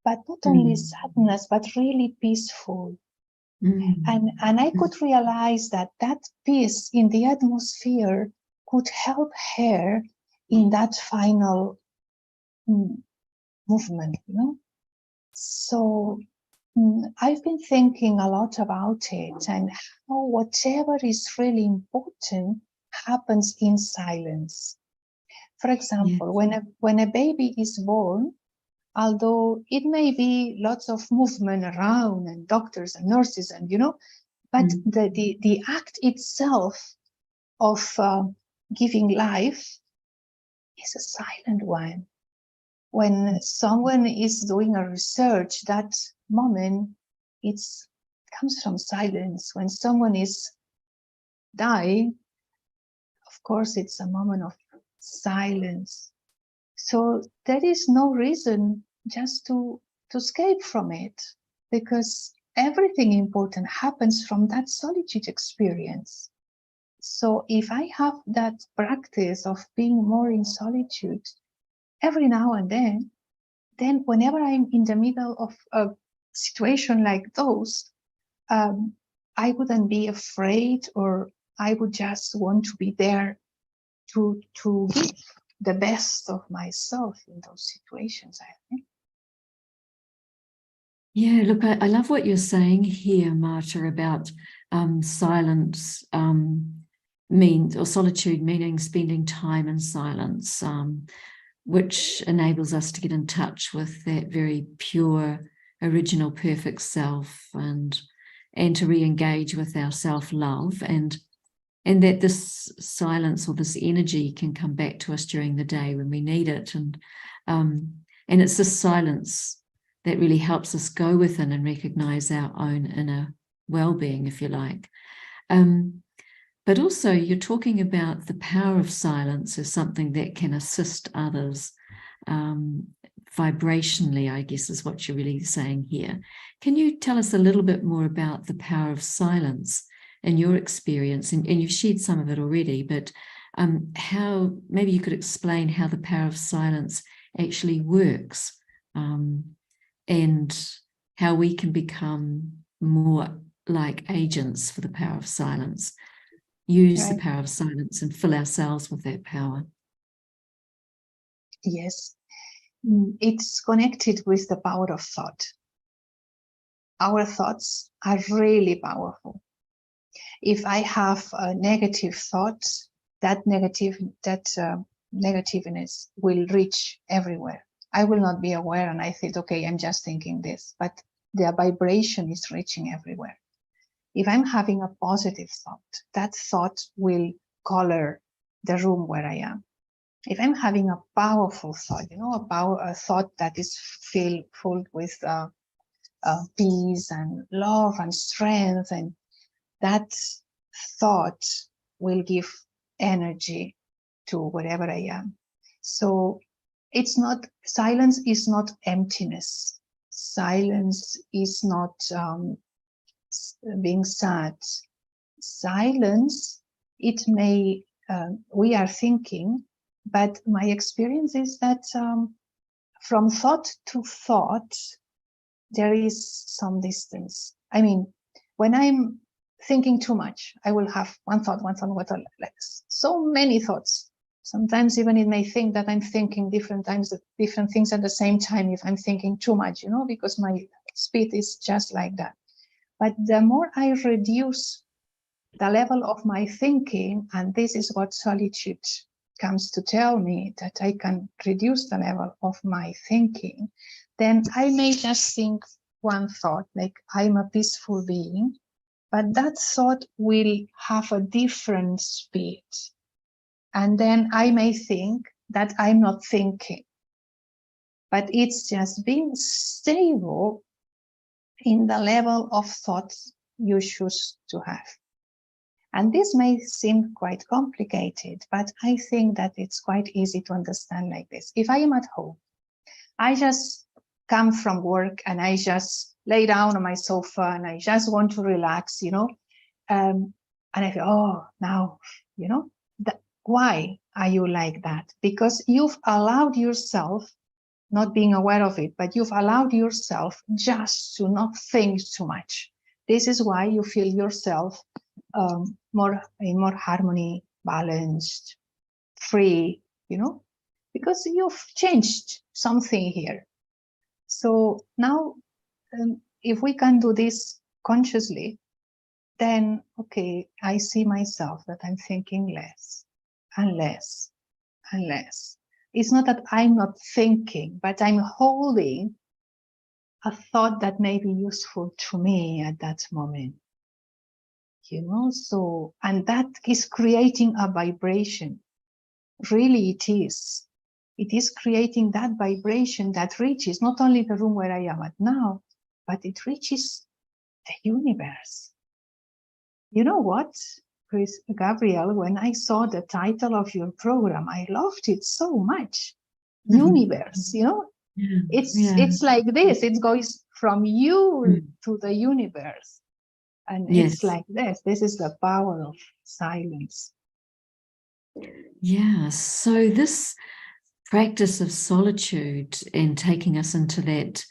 but not only sadness, but really peaceful. And I could realize that that peace in the atmosphere could help her in that final movement, you know. So I've been thinking a lot about it and how whatever is really important happens in silence. For example, when a baby is born, although it may be lots of movement around and doctors and nurses and, you know, but the act itself of giving life is a silent one. When someone is doing a research, that moment comes from silence. When someone is dying, of course, it's a moment of silence. So there is no reason just to escape from it, because everything important happens from that solitude experience. So if I have that practice of being more in solitude every now and then whenever I'm in the middle of a situation like those, I wouldn't be afraid, or I would just want to be there to give the best of myself in those situations, I think. Yeah, look, I love what you're saying here, Marta, about silence or solitude meaning spending time in silence, which enables us to get in touch with that very pure, original, perfect self, and to re-engage with our self-love, and that this silence or this energy can come back to us during the day when we need it. And it's this silence that really helps us go within and recognize our own inner well-being, if you like. But also you're talking about the power of silence as something that can assist others vibrationally, I guess is what you're really saying here. Can you tell us a little bit more about the power of silence in your experience? And you've shared some of it already, but how, maybe you could explain how the power of silence actually works, and how we can become more like agents for the power of silence, use the power of silence and fill ourselves with that power. Yes, it's connected with the power of thought. Our thoughts are really powerful. If I have a negative thought, that negativeness will reach everywhere. I will not be aware, and I think, okay, I'm just thinking this, but the vibration is reaching everywhere. If I'm having a positive thought, that thought will color the room where I am. If I'm having a powerful thought, a thought that is full with peace and love and strength, and that thought will give energy to wherever I am. So silence is not emptiness. Silence is not being sad. Silence, it may, we are thinking, but my experience is that from thought to thought, there is some distance. I mean, when I'm thinking too much, I will have one thought, like so many thoughts. Sometimes even it may think that I'm thinking different things at the same time if I'm thinking too much, because my speed is just like that. But the more I reduce the level of my thinking, and this is what solitude comes to tell me, that I can reduce the level of my thinking, then I may just think one thought, like I'm a peaceful being, but that thought will have a different speed. And then I may think that I'm not thinking, but it's just being stable in the level of thoughts you choose to have. And this may seem quite complicated, but I think that it's quite easy to understand like this. If I am at home, I just come from work and I just lay down on my sofa and I just want to relax, and I feel, oh, now, why are you like that? Because you've allowed yourself, not being aware of it, but you've allowed yourself just to not think too much. This is why you feel yourself more harmony, balanced, free, because you've changed something here. So now, if we can do this consciously, then, okay, I see myself that I'm thinking less and less and less. It's not that I'm not thinking, but I'm holding a thought that may be useful to me at that moment. So, and that is creating a vibration. Really, it is. It is creating that vibration that reaches not only the room where I am at now, but it reaches the universe. You know what, Gabrielle, when I saw the title of your program, I loved it so much. Universe, it's like this. It goes from you to the universe. And it's like this. This is the power of silence. Yeah. So this practice of solitude and taking us into that,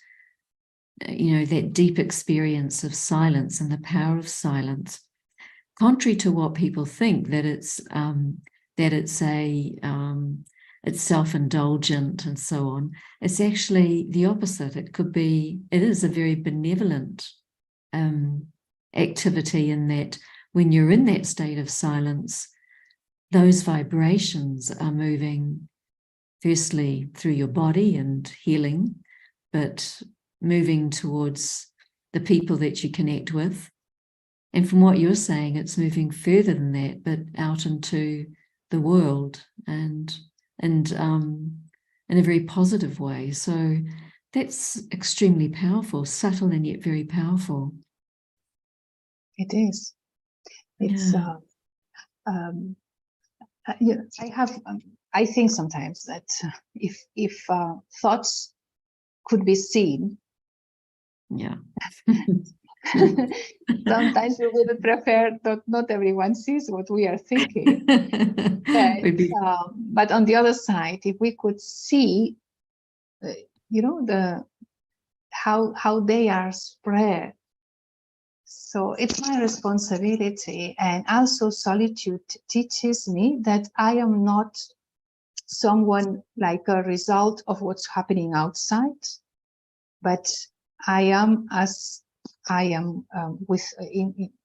that deep experience of silence and the power of silence, contrary to what people think, that it's self-indulgent and so on, it's actually the opposite. It is a very benevolent activity, in that when you're in that state of silence, those vibrations are moving firstly through your body and healing, but moving towards the people that you connect with. And from what you're saying, it's moving further than that, but out into the world and in a very positive way. So that's extremely powerful, subtle and yet very powerful. It is. It's. I think sometimes that if thoughts could be seen, sometimes we would prefer that not everyone sees what we are thinking. But on the other side, if we could see, how they are spread. So it's my responsibility. And also solitude teaches me that I am not someone like a result of what's happening outside, but I am as I am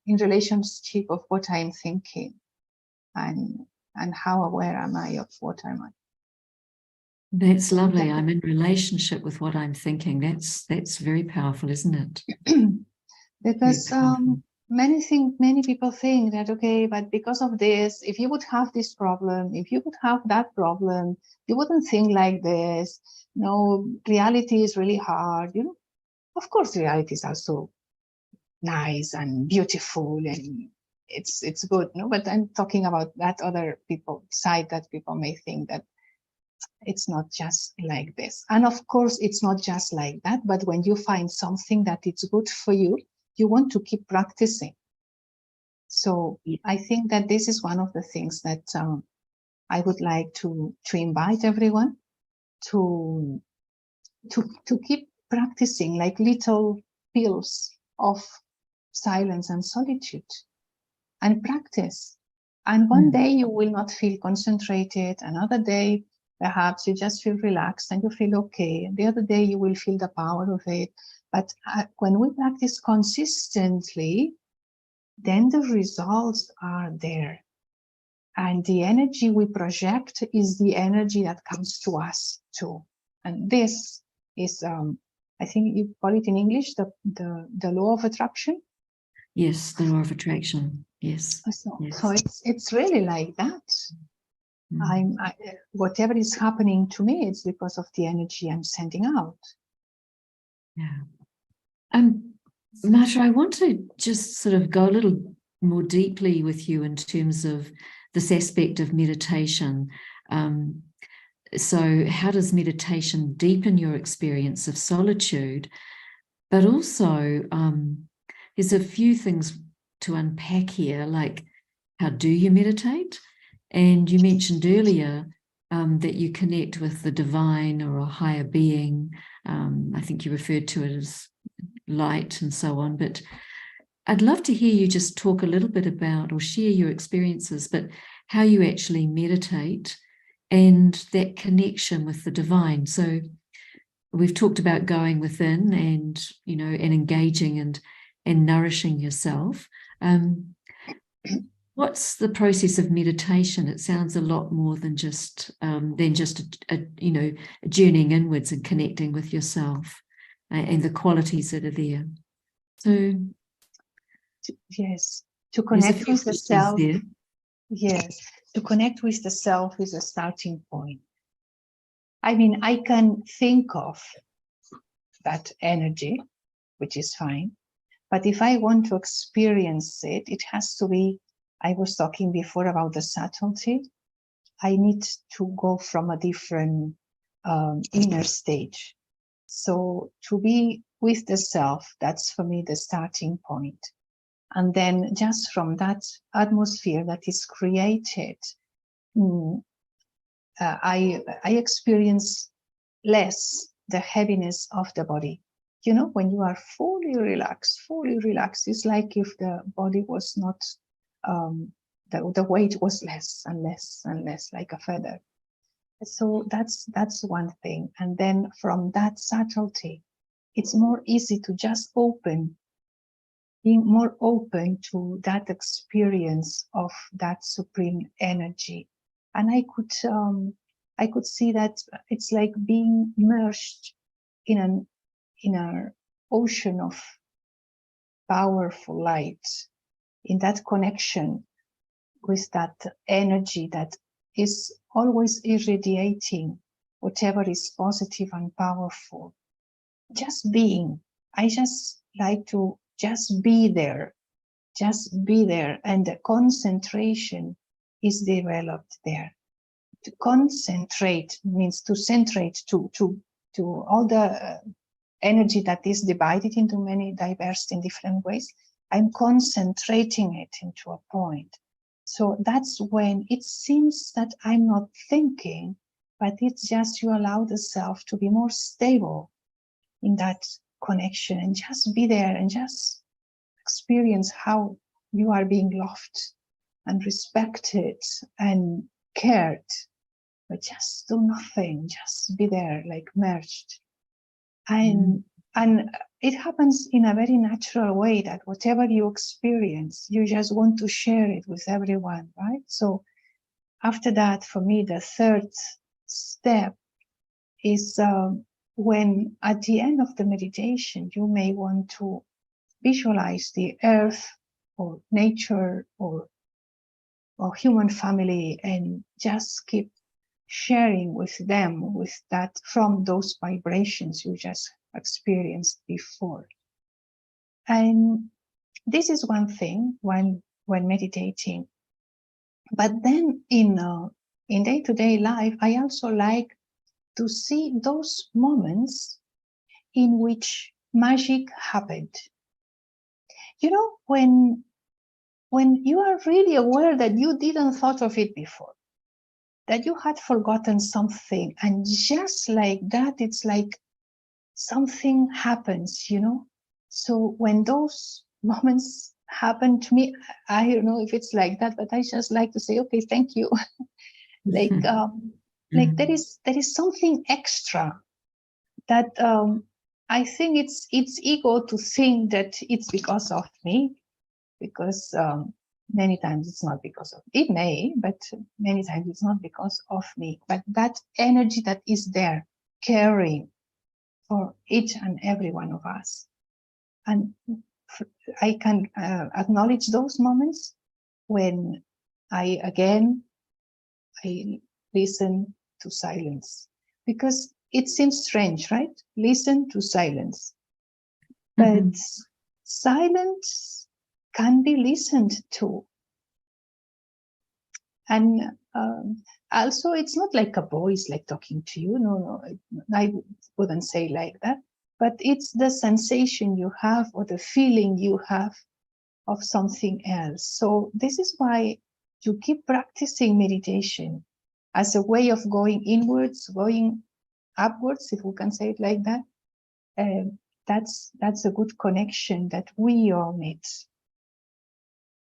in relationship of what I'm thinking, and how aware am I of what am I. That's lovely. I'm in relationship with what I'm thinking. That's very powerful, isn't it? Because many people think that, okay, but because of this, if you would have this problem, if you would have that problem, you wouldn't think like this. No, reality is really hard. You know, of course, reality is also nice and beautiful, and it's good. No, but I'm talking about that other people side, that people may think that it's not just like this. And of course, it's not just like that. But when you find something that it's good for you, you want to keep practicing. So I think that this is one of the things that I would like to invite everyone to keep practicing, like little pills of silence and solitude, and practice. And one day you will not feel concentrated. Another day, perhaps you just feel relaxed and you feel okay. And the other day you will feel the power of it. But when we practice consistently, then the results are there. And the energy we project is the energy that comes to us too. And this is, I think you call it in English, the law of attraction. Yes, the law of attraction. Yes. So it's really like that. Whatever is happening to me, it's because of the energy I'm sending out. Yeah. Marta, I want to just sort of go a little more deeply with you in terms of this aspect of meditation. So how does meditation deepen your experience of solitude? But also, there's a few things to unpack here, like how do you meditate? And you mentioned earlier that you connect with the divine or a higher being. I think you referred to it as light and so on. But I'd love to hear you just talk a little bit about, or share your experiences, but how you actually meditate and that connection with the divine. So we've talked about going within and, you know, and engaging and nourishing yourself. What's the process of meditation? It sounds a lot more than just you know, journeying inwards and connecting with yourself and the qualities that are there. So yes, to connect with the self. Yes, to connect with the self is a starting point. I mean, I can think of that energy, which is fine. But if I want to experience it, it has to be, I was talking before about the subtlety. I need to go from a different inner stage. So to be with the self, that's for me the starting point. And then just from that atmosphere that is created, I experience less the heaviness of the body. You know, when you are fully relaxed, it's like if the body was not, the weight was less and less and less, like a feather. So that's one thing. And then from that subtlety, it's more easy to just being more open to that experience of that supreme energy. And I could see that it's like being immersed in an ocean of powerful light, in that connection with that energy that is always irradiating whatever is positive and powerful. Just being. I just like to just be there, and the concentration is developed there. To concentrate means to centrate, to all the energy that is divided into many diverse in different ways. I'm concentrating it into a point. So that's when it seems that I'm not thinking, but it's just you allow the self to be more stable in that connection and just be there and just experience how you are being loved and respected and cared but just do nothing, just be there, like merged. And it happens in a very natural way that whatever you experience, you just want to share it with everyone, right? So after that, for me, the third step is when at the end of the meditation, you may want to visualize the earth or nature or human family and just keep sharing with them with that from those vibrations you just experienced before. And this is one thing when meditating. But then in day-to-day life, I also like to see those moments in which magic happened. You know, when you are really aware that you didn't thought of it before, that you had forgotten something, and just like that, it's like something happens, you know? So when those moments happen to me, I don't know if it's like that, but I just like to say, okay, thank you. like there is something extra that I think it's ego to think that it's because of me, because many times it's not because of it, may, but many times it's not because of me. But that energy that is there, caring for each and every one of us, and I can acknowledge those moments when I listen to silence, because it seems strange, right? Listen to silence, but silence can be listened to. And also, it's not like a voice like talking to you. No, I wouldn't say like that. But it's the sensation you have or the feeling you have of something else. So this is why you keep practicing meditation as a way of going inwards, going upwards, if we can say it like that. That's a good connection that we all need.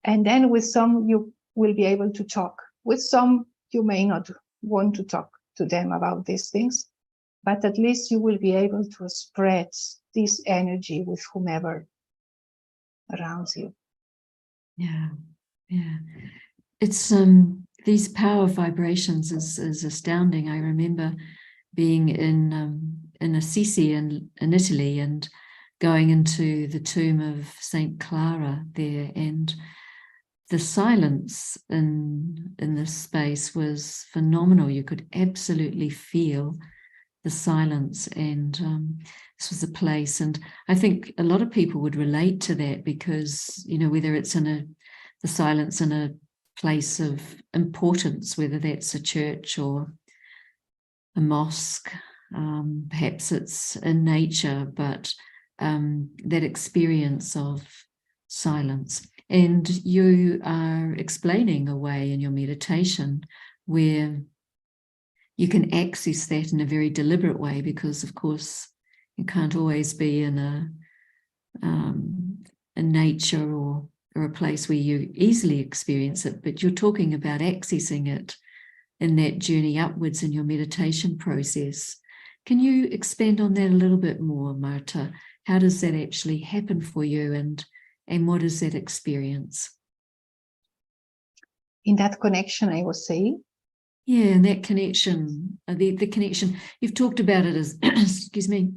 And then with some, you will be able to talk. With some, you may not want to talk to them about these things, but at least you will be able to spread this energy with whomever around you. Yeah. It's these power vibrations is astounding. I remember being in Assisi in Italy and going into the tomb of Saint Clara there, and the silence in this space was phenomenal. You could absolutely feel the silence, and this was a place, and I think a lot of people would relate to that, because, you know, whether it's in the silence in a place of importance, whether that's a church or a mosque, perhaps it's in nature, but that experience of silence. And you are explaining a way in your meditation where you can access that in a very deliberate way, because of course you can't always be in a nature or a place where you easily experience it, but you're talking about accessing it in that journey upwards in your meditation process. Can you expand on that a little bit more, Marta? How does that actually happen for you, and what is that experience? In that connection, I was saying? Yeah, and that connection, the connection, you've talked about it as, excuse me,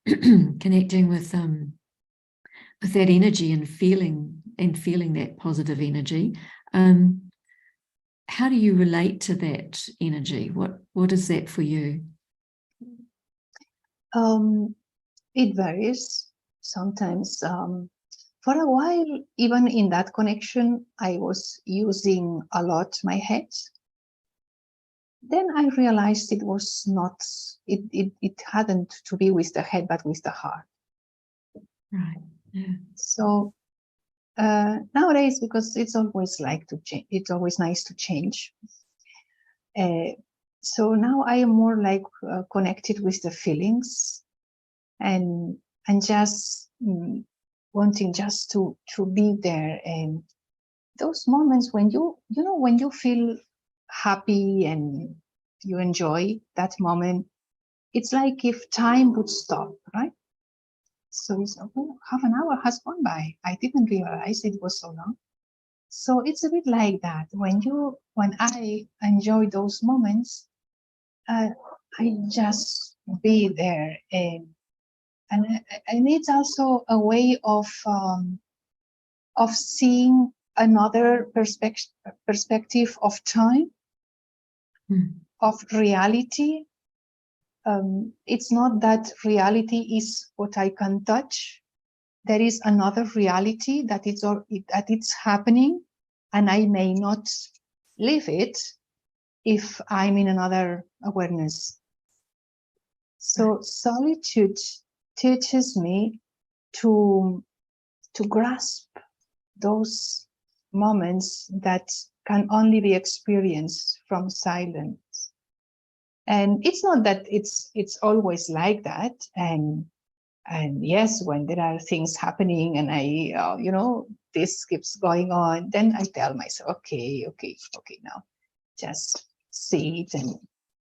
connecting with that energy and feeling that positive energy. How do you relate to that energy? What is that for you? It varies. Sometimes, for a while, even in that connection, I was using a lot my head. Then I realized it was not, it hadn't to be with the head, but with the heart. Right. Yeah. So nowadays, because it's always like to change, it's always nice to change. So now I am more like connected with the feelings, and just wanting just to be there. And those moments when you know when you feel happy and you enjoy that moment. It's like if time would stop, right? So it's, oh, half an hour has gone by. I didn't realize it was so long. So it's a bit like that. When I enjoy those moments, I just be there, and it's also a way of seeing another perspective of time, of reality. It's not that reality is what I can touch. There is another reality that it's happening, and I may not live it if I'm in another awareness. So solitude teaches me to grasp those moments that can only be experienced from silence. And it's not that it's always like that. And yes, when there are things happening and I, this keeps going on, then I tell myself, okay, now just see it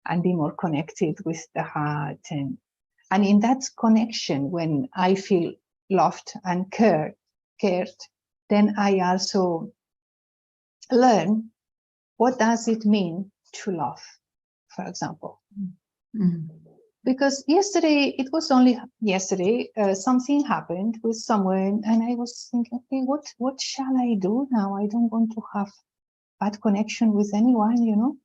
and be more connected with the heart. And in that connection, when I feel loved and cared, then I also learn what does it mean to love, for example. Because yesterday, it was only yesterday, something happened with someone, and I was thinking, okay, what shall I do now? I don't want to have bad connection with anyone,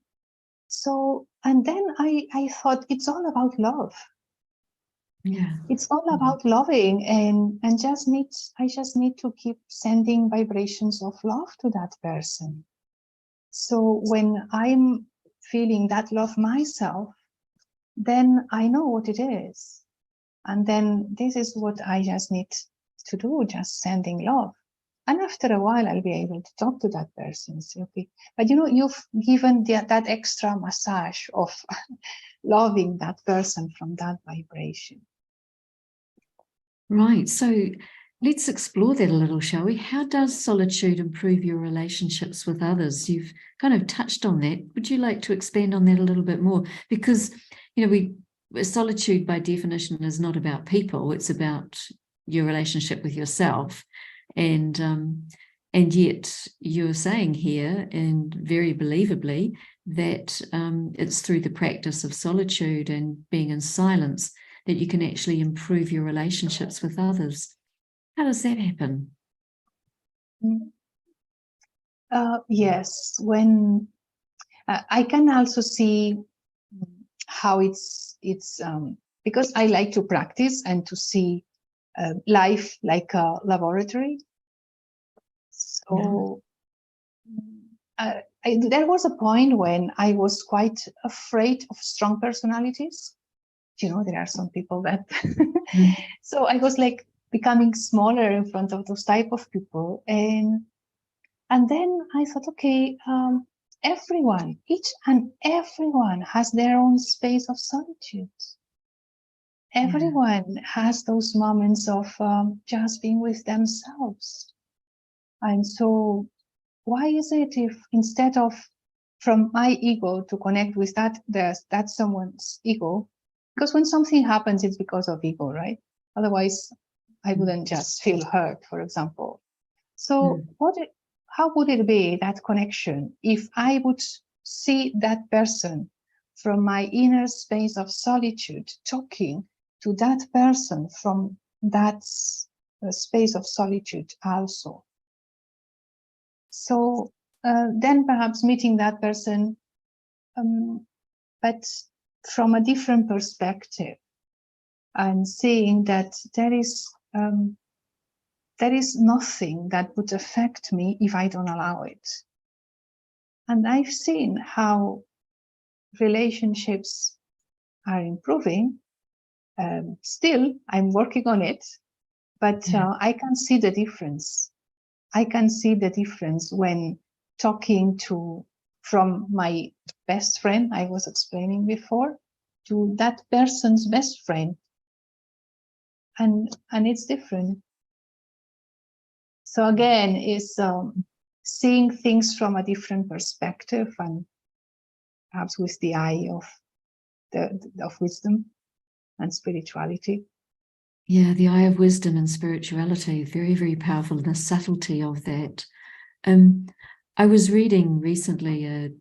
So, and then I thought it's all about love. Yeah. It's all about loving, and I just need to keep sending vibrations of love to that person. So when I'm feeling that love myself, then I know what it is. And then this is what I just need to do, just sending love. And after a while, I'll be able to talk to that person. Say, okay, but you've given that extra massage of loving that person from that vibration. Right. So let's explore that a little, shall we? How does solitude improve your relationships with others? You've kind of touched on that. Would you like to expand on that a little bit more? Because, solitude by definition is not about people. It's about your relationship with yourself. And yet you're saying here, and very believably, that it's through the practice of solitude and being in silence that you can actually improve your relationships with others. How does that happen? Yes, when I can also see how it's because I like to practice and to see life like a laboratory. So there was a point when I was quite afraid of strong personalities. There are some people that so I was like becoming smaller in front of those type of people, and then I thought, okay, each and everyone has their own space of solitude. Everyone has those moments of just being with themselves. And so why is it if instead of from my ego to connect with that's someone's ego, because when something happens, it's because of ego, right? Otherwise, I wouldn't just feel hurt, for example. So how would it be, that connection, if I would see that person from my inner space of solitude, talking to that person from that space of solitude also? So then perhaps meeting that person, but from a different perspective, and seeing that there is nothing that would affect me if I don't allow it. And I've seen how relationships are improving. Still, I'm working on it, but I can see the difference. I can see the difference when talking from my best friend I was explaining before to that person's best friend, and it's different. So again, is seeing things from a different perspective, and perhaps with the eye of wisdom and spirituality. Yeah, the eye of wisdom and spirituality, very, very powerful, and the subtlety of that. I was reading recently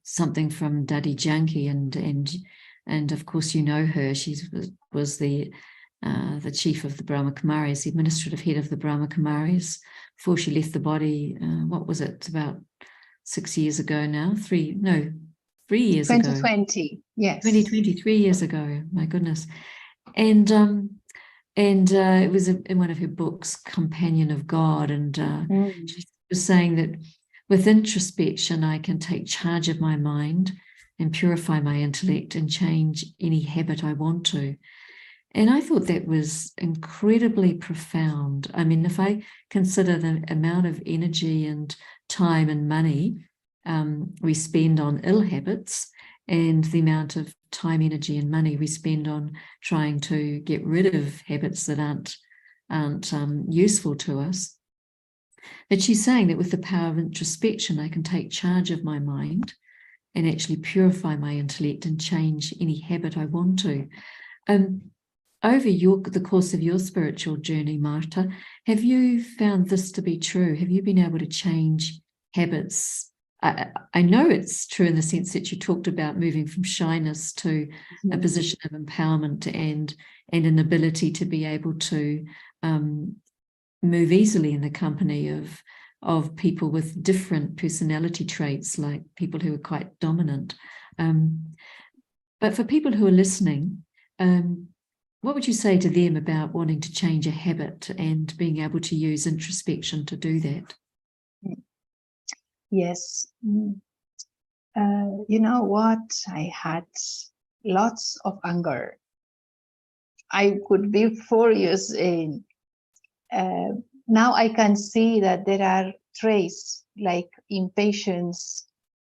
something from Dadi Janki, and of course you know her. She was the chief of the Brahma Kumaris, the administrative head of the Brahma Kumaris, before she left the body. What was it? About 6 years ago now. 3 years ago. 2020, yes. 2020, 3 years ago. My goodness. And it was in one of her books, Companion of God, and she was saying that with introspection, I can take charge of my mind and purify my intellect and change any habit I want to. And I thought that was incredibly profound. I mean, if I consider the amount of energy and time and money we spend on ill habits, and the amount of time, energy, and money we spend on trying to get rid of habits that aren't useful to us, that she's saying that with the power of introspection, I can take charge of my mind and actually purify my intellect and change any habit I want to. Over the course of your spiritual journey, Marta, have you found this to be true? Have you been able to change habits? I know it's true in the sense that you talked about moving from shyness to a position of empowerment and an ability to be able to move easily in the company of people with different personality traits, like people who are quite dominant. But for people who are listening, what would you say to them about wanting to change a habit and being able to use introspection to do that? Yes. You know what? I had lots of anger. I could be furious. Now I can see that there are traits like impatience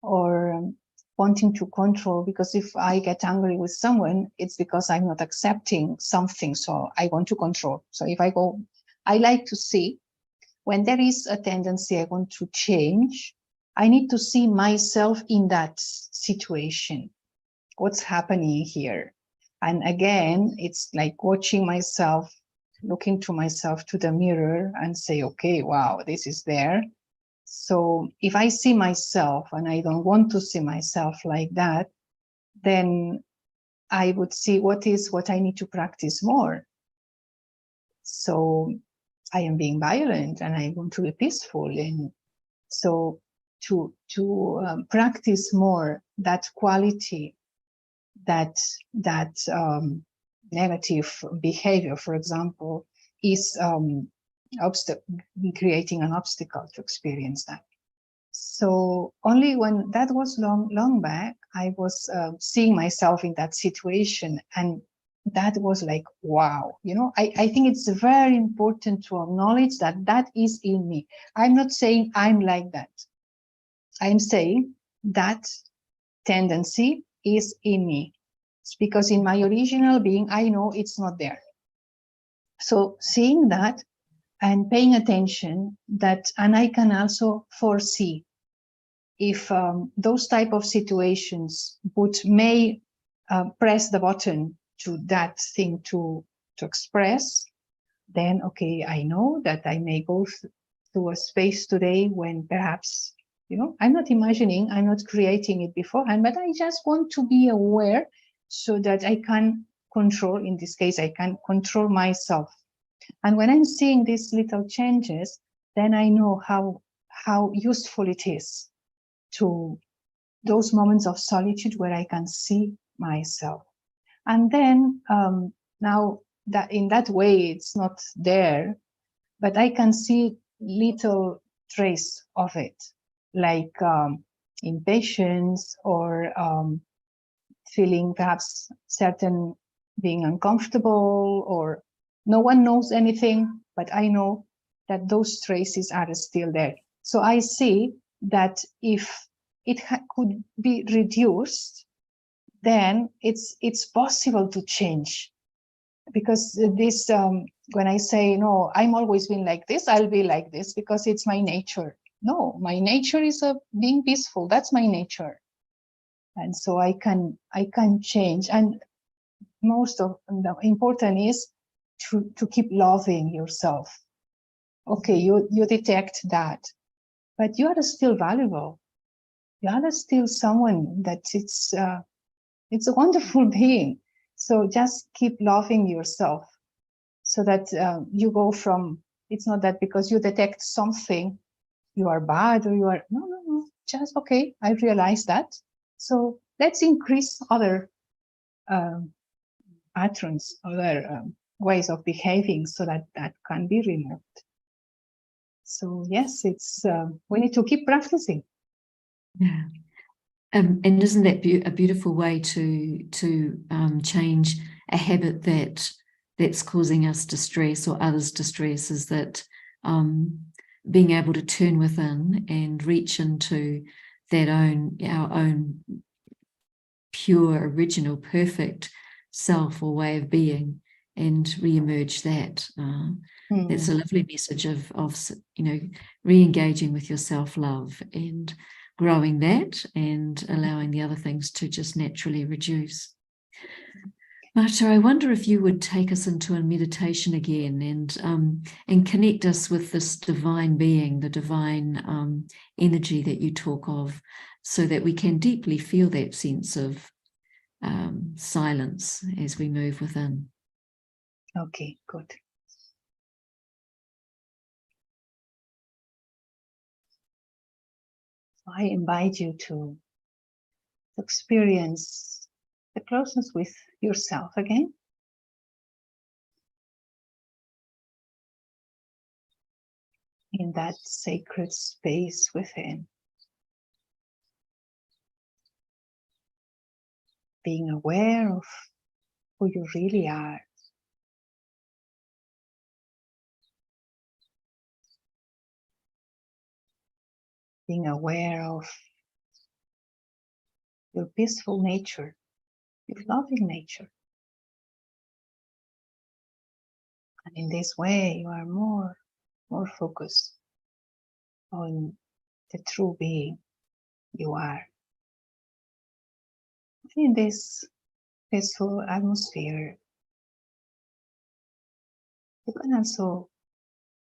or wanting to control, because if I get angry with someone, it's because I'm not accepting something, so I want to control. So if I like to see when there is a tendency I want to change, I need to see myself in that situation. What's happening here? And again, it's like watching myself, looking to myself to the mirror and say, okay, wow, this is there. So if I see myself and I don't want to see myself like that, then I would see what I need to practice more. So I am being violent and I want to be peaceful. And so to practice more that quality, that negative behavior, for example, is creating an obstacle to experience that. So only when that was long back, I was seeing myself in that situation, and that was like, wow, I think it's very important to acknowledge that is in me. I'm not saying I'm like that. I'm saying that tendency is in me. It's because in my original being, I know it's not there. So seeing that and paying attention and I can also foresee if those type of situations may press the button to that thing to express, then okay, I know that I may go through a space today when perhaps, I'm not imagining, I'm not creating it beforehand, but I just want to be aware so that I can control, in this case, I can control myself. And when I'm seeing these little changes, then I know how useful it is to those moments of solitude where I can see myself. And then now that in that way, it's not there, but I can see little trace of it, like impatience or feeling perhaps certain being uncomfortable, or no one knows anything, but I know that those traces are still there. So I see that if it could be reduced, then it's possible to change. Because this, when I say, no, I'm always been like this, I'll be like this because it's my nature. No, my nature is being peaceful. That's my nature. And so I can change. And most of the important is to keep loving yourself. Okay, you detect that, but you are still valuable. You are still someone that it's a wonderful being. So just keep loving yourself, so that you go from, it's not that because you detect something you are bad or you are, no, just okay, I realize that. So let's increase other patterns, other ways of behaving, so that that can be removed. So yes, it's we need to keep practicing. Yeah. And isn't that a beautiful way to change a habit that's causing us distress or others distress, is that being able to turn within and reach into that our own pure, original, perfect self or way of being, and re-emerge that. That's a lovely message of re-engaging with your self-love and growing that, and allowing the other things to just naturally reduce. Marta, I wonder if you would take us into a meditation again, and connect us with this divine being, the divine energy that you talk of, so that we can deeply feel that sense of silence as we move within. Okay, good. I invite you to experience the closeness with yourself again. In that sacred space within. Being aware of who you really are. Being aware of your peaceful nature, your loving nature. And in this way, you are more focused on the true being you are. In this peaceful atmosphere, you can also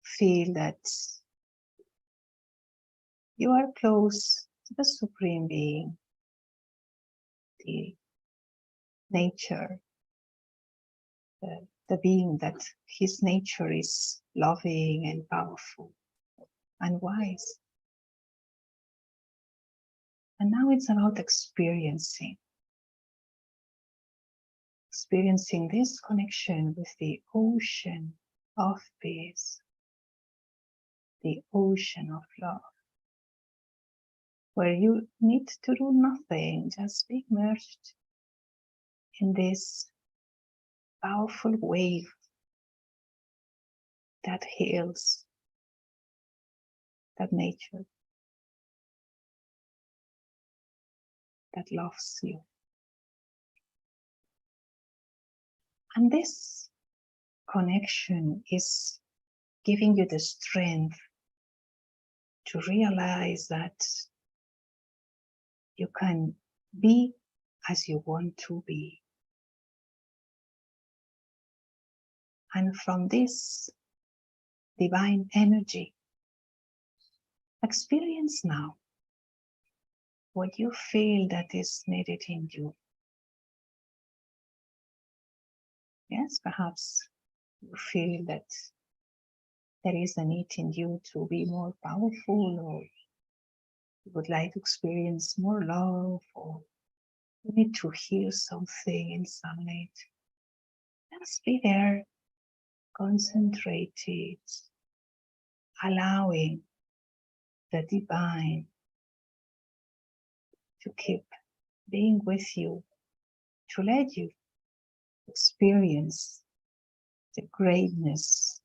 feel that you are close to the Supreme Being, the nature, the being that his nature is loving and powerful and wise. And now it's about experiencing this connection with the ocean of peace, the ocean of love, where you need to do nothing, just be immersed in this powerful wave that heals, that nature, that loves you. And this connection is giving you the strength to realize that you can be as you want to be. And from this divine energy, experience now what you feel that is needed in you. Yes, perhaps you feel that there is a need in you to be more powerful, or you would like to experience more love, or you need to heal something inside. Just be there, concentrated, allowing the divine to keep being with you, to let you experience the greatness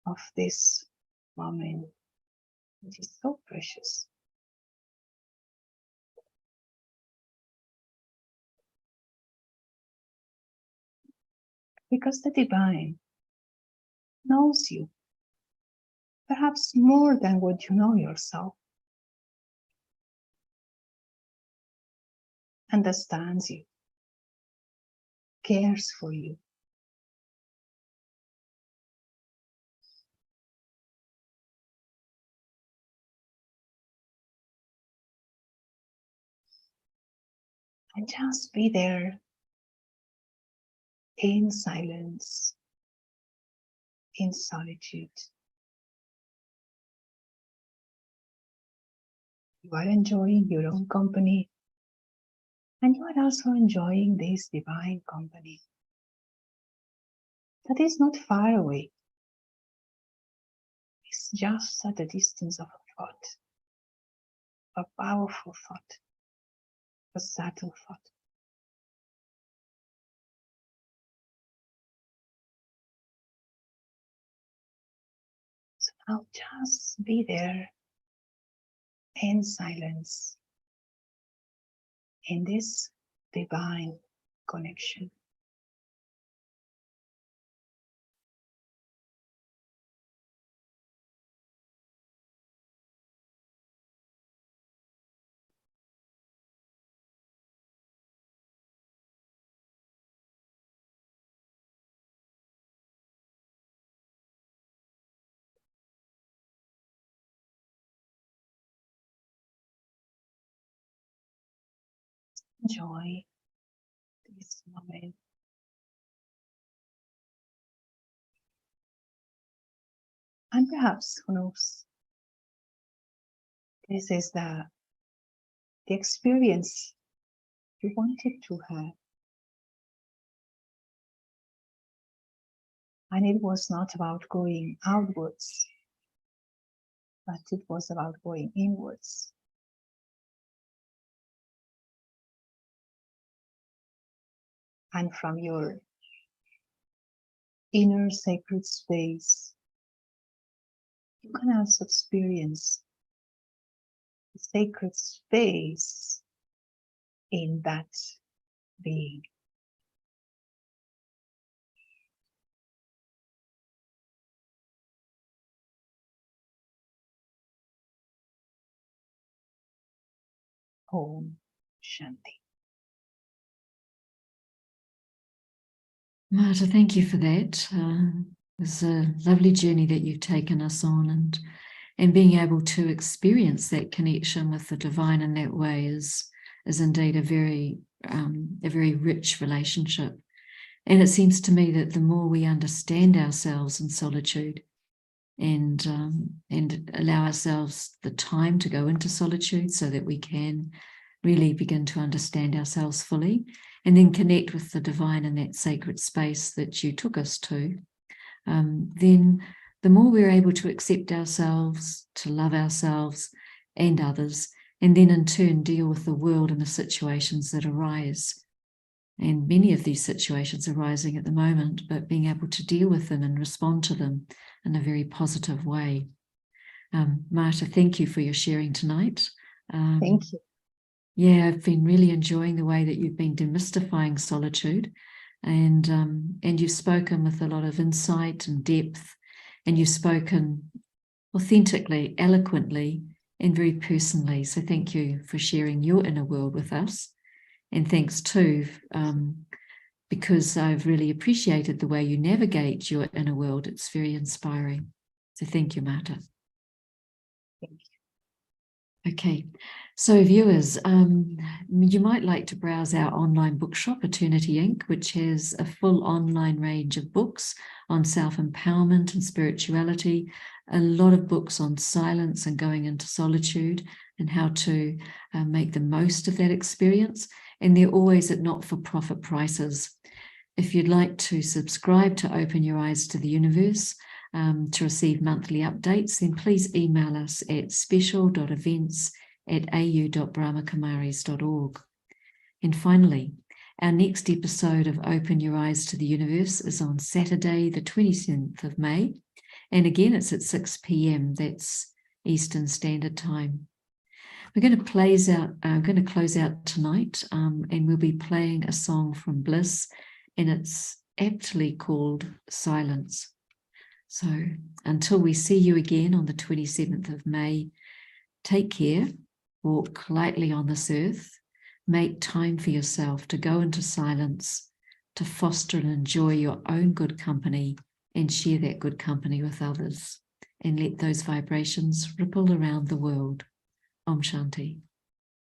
of this moment, which is so precious. Because the divine knows you, perhaps more than what you know yourself. understands you, cares for you. And just be there in silence, in solitude. You are enjoying your own company, and you are also enjoying this divine company that is not far away. It's just at the distance of a thought, a powerful thought, a subtle thought. So now just be there in silence, in this divine connection. Enjoy this moment. And perhaps, who knows, this is the experience you wanted to have. And it was not about going outwards, but it was about going inwards. And from your inner sacred space, you can also experience the sacred space in that being. Om Shanti. Marta, thank you for that. It's a lovely journey that you've taken us on, and being able to experience that connection with the divine in that way is indeed a very rich relationship. And it seems to me that the more we understand ourselves in solitude and allow ourselves the time to go into solitude so that we can really begin to understand ourselves fully, and then connect with the divine in that sacred space that you took us to, then the more we're able to accept ourselves, to love ourselves and others, and then in turn deal with the world and the situations that arise. And many of these situations are arising at the moment, but being able to deal with them and respond to them in a very positive way. Marta, thank you for your sharing tonight. Thank you. Yeah, I've been really enjoying the way that you've been demystifying solitude, and you've spoken with a lot of insight and depth, and you've spoken authentically, eloquently, and very personally. So thank you for sharing your inner world with us. And thanks too, because I've really appreciated the way you navigate your inner world. It's very inspiring. So thank you, Marta. Thank you. Okay, so viewers, you might like to browse our online bookshop, Eternity Inc., which has a full online range of books on self-empowerment and spirituality, a lot of books on silence and going into solitude and how to make the most of that experience. And they're always at not-for-profit prices. If you'd like to subscribe to Open Your Eyes to the Universe, to receive monthly updates, then please email us at special.events@au.brahmakumaris.org. And finally, our next episode of Open Your Eyes to the Universe is on Saturday, the 27th of May. And again, it's at 6 p.m. That's Eastern Standard Time. We're going to close out tonight, and we'll be playing a song from Bliss, and it's aptly called Silence. So until we see you again on the 27th of May, take care, walk lightly on this earth, Make time for yourself to go into silence, to foster and enjoy your own good company and share that good company with others. And let those vibrations ripple around the world. Om Shanti.